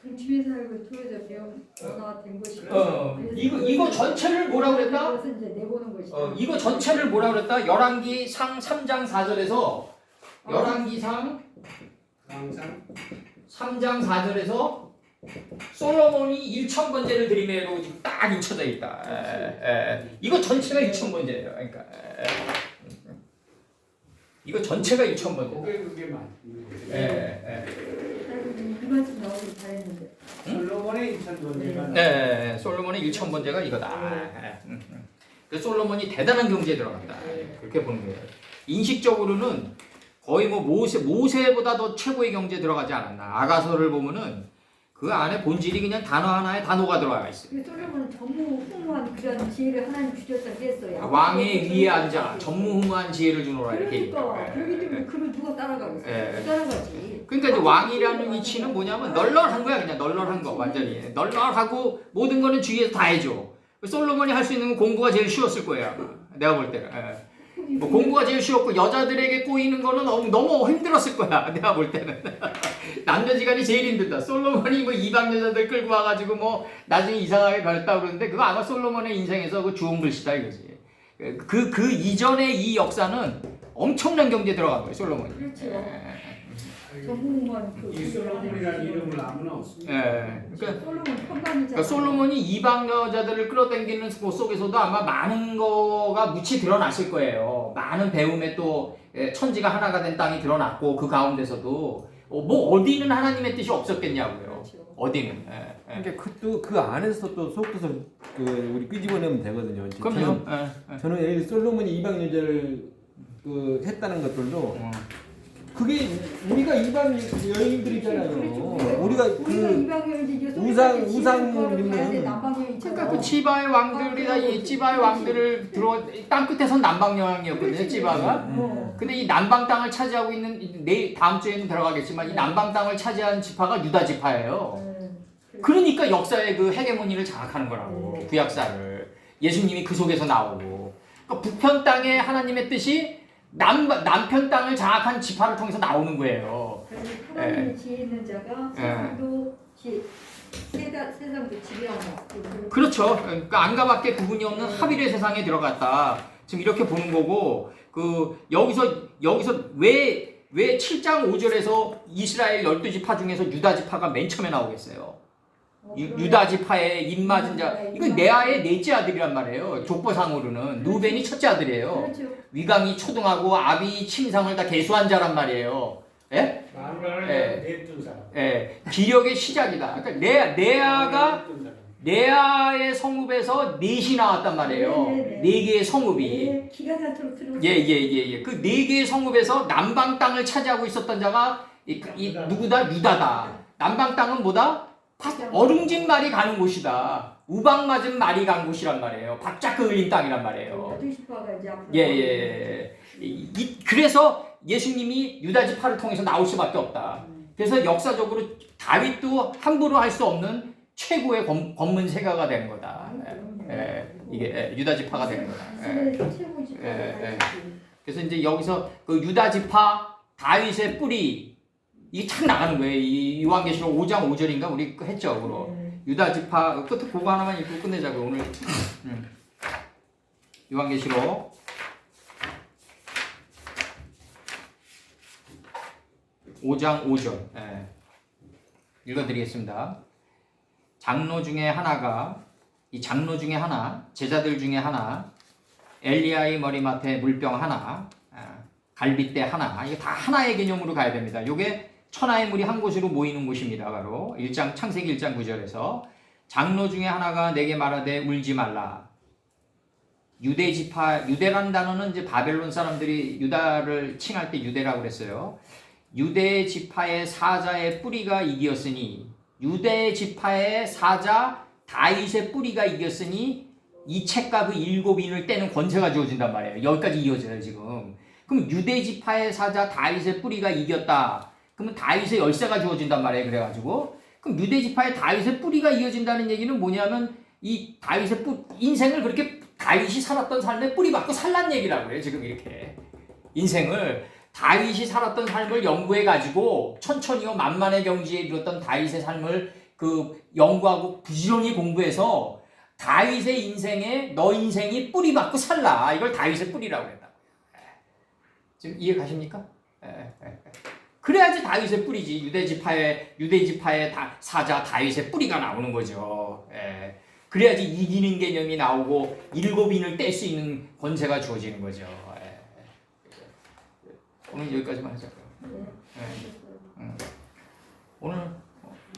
중심의 사역을 통해서 배운 변화된 것이. 이거 전체를 뭐라고 그랬다? 그것은 이제 내보는 것이다. 이거 전체를 뭐라고 그랬다? 열왕기상 3장 4절에서 열왕기상 3장 4절에서 솔로몬이 1,000번제를 드리매로 지금 딱 인쳐져 있다. 이거 전체가 1,000번제예요. 그러니까 이거 전체가 1,000번제. 그게 맞. 이 말씀 나오길 잘했는데. 솔로몬의 2,000번제가. 네, 솔로몬의 1,000번제가 이거다. 그 솔로몬이 대단한 경제에 들어갔다. 그렇게 보는 거예요. 인식적으로는 거의 뭐 모세보다 더 최고의 경제에 들어가지 않았나. 아가서를 보면은 그 안에 본질이 그냥 단어 하나에 단어가 들어가 있어요. 솔로몬은 전무후무한 그런 지혜를 하나님 주셨다고 했어요. 왕의 위에 앉아 전무후무한 지혜를 주노라 이렇게. 그러니까 그렇기 때문에 그걸 누가 따라가겠어요? 못 따라가지. 그러니까 이제 왕이라는 위치는 뭐냐면 널널한 거야 그냥 널널한 거 완전히 널널하고 모든 거는 주위에서 다 해줘. 솔로몬이 할 수 있는 건 공부가 제일 쉬웠을 거예요 아마. 내가 볼 때는. 뭐 공부가 제일 쉬웠고 여자들에게 꼬이는 거는 너무 힘들었을 거야 내가 볼 때는. 남녀지간이 제일 힘들다. 솔로몬이 뭐 이방 여자들 끌고 와가지고 뭐 나중에 이상하게 변했다 그러는데 그거 아마 솔로몬의 인생에서 그 주운 글씨다 이거지. 그 이전의 이 역사는 엄청난 경제에 들어간 거예요 솔로몬이. 그렇죠. 전무후무한 이 솔로몬이라는 이름을 아무나 없습니다. 그러니까 솔로몬 편반이잖아. 그러니까 솔로몬이 이방 여자들을 끌어당기는 곳 속에서도 아마 많은 거가 묻히 드러났을 거예요. 많은 배움에 또 천지가 하나가 된 땅이 드러났고 그 가운데서도 뭐 어디는 하나님의 뜻이 없었겠냐고요. 그렇죠. 어디는. 그러니까 그 안에서 또 속뜻을 우리 끄집어내면 되거든요. 그럼요. 저는 예를 들어 솔로몬이 이방 여자를 했다는 것들도 그게 우리가 이방 여인들이잖아요. 우리가 우상 믿는 그러니까 그 지바의 왕들이 다 이 지바의 왕들을 땅 끝에선 남방 여왕이었거든요. 지바가. 근데 이 남방 땅을 차지하고 있는 다음 주에는 들어가겠지만 이 남방 땅을 차지한 지파가 유다 지파예요. 그러니까 역사의 그 헤게모니를 장악하는 거라고. 구약사를. 예수님이 그 속에서 나오고. 그러니까 북편 땅에 하나님의 뜻이 남편 땅을 장악한 지파를 통해서 나오는 거예요. 하나님의 지혜 있는 자가 세상도 지배하나. 그렇죠. 그러니까 안가밖에 구분이 없는 합일의 세상에 들어갔다. 지금 이렇게 보는 거고 여기서 왜 7장 5절에서 이스라엘 12지파 중에서 유다 지파가 맨 처음에 나오겠어요? 유다 지파의 입맞은 자. 이건 레아의 넷째 아들이란 말이에요. 족보상으로는 누벤이 첫째 아들이에요. 그렇죠. 위강이 초등하고 아비 침상을 다 계수한 자란 말이에요. 예? 마누라를 예. 내둔 사람. 예. 기력의 시작이다. 그러니까 레아가 내둔 사람. 레아의 성읍에서 넷이 나왔단 말이에요. 네. 네 개의 성읍이. 예, 기가 닿도록 들어오세요. 예. 그 네 개의 성읍에서 남방 땅을 차지하고 있었던 자가 이 누구다? 유다다. 남방 땅은 뭐다? 어룽진 말이 가는 곳이다. 우박 맞은 말이 간 곳이란 말이에요. 박자크 흘린 땅이란 말이에요. 12시파가 이제 앞으로 예. 그래서 예수님이 유다 지파를 통해서 나올 수밖에 없다. 그래서 역사적으로 다윗도 함부로 할 수 없는 최고의 검문 세가가 되는 거다. 이게 유다 지파가 되는 거다. 최고 지파. 그래서 이제 여기서 그 유다 지파 다윗의 뿌리 이게 착 나가는 거예요. 이 요한계시록 5장 5절인가 우리 했죠. 그로 유다 지파 끝에 그거 하나만 읽고 끝내자고 오늘. 요한계시록 5장 5절 읽어드리겠습니다. 장로 중에 하나가 이 장로 중에 하나 제자들 중에 하나 엘리야의 머리맡에 물병 하나 갈빗대 하나 이게 다 하나의 개념으로 가야 됩니다. 이게 천하의 물이 한 곳으로 모이는 곳입니다. 바로 창세기 1장 9절에서 장로 중에 하나가 내게 말하되 울지 말라. 유대 지파 유대라는 단어는 이제 바벨론 사람들이 유다를 칭할 때 유대라고 그랬어요. 유대 지파의 사자의 뿌리가 이기었으니 유대 지파의 사자 다윗의 뿌리가 이겼으니 이 책과 그 7인을 떼는 권세가 주어진단 말이에요. 여기까지 이어져요 지금. 그럼 유대 지파의 사자 다윗의 뿌리가 이겼다. 그러면 다윗의 열쇠가 주어진단 말이에요. 그래가지고 그럼 유대 지파의 다윗의 뿌리가 이어진다는 얘기는 뭐냐면 이 다윗의 인생을 그렇게 다윗이 살았던 삶에 뿌리 박고 살란 얘기라고 해요. 지금 이렇게 인생을 다윗이 살았던 삶을 연구해가지고 천천히요 만만의 경지에 이르렀던 다윗의 삶을 그 연구하고 부지런히 공부해서 다윗의 인생에 너 인생이 뿌리 박고 살라. 이걸 다윗의 뿌리라고 했다. 지금 이해 가십니까? 그래야지 다윗의 뿌리지. 유대 지파의 사자 다윗의 뿌리가 나오는 거죠. 그래야지 이기는 개념이 나오고 7인을 뗄 수 있는 권세가 주어지는 거죠. 오늘 여기까지만 하자고요.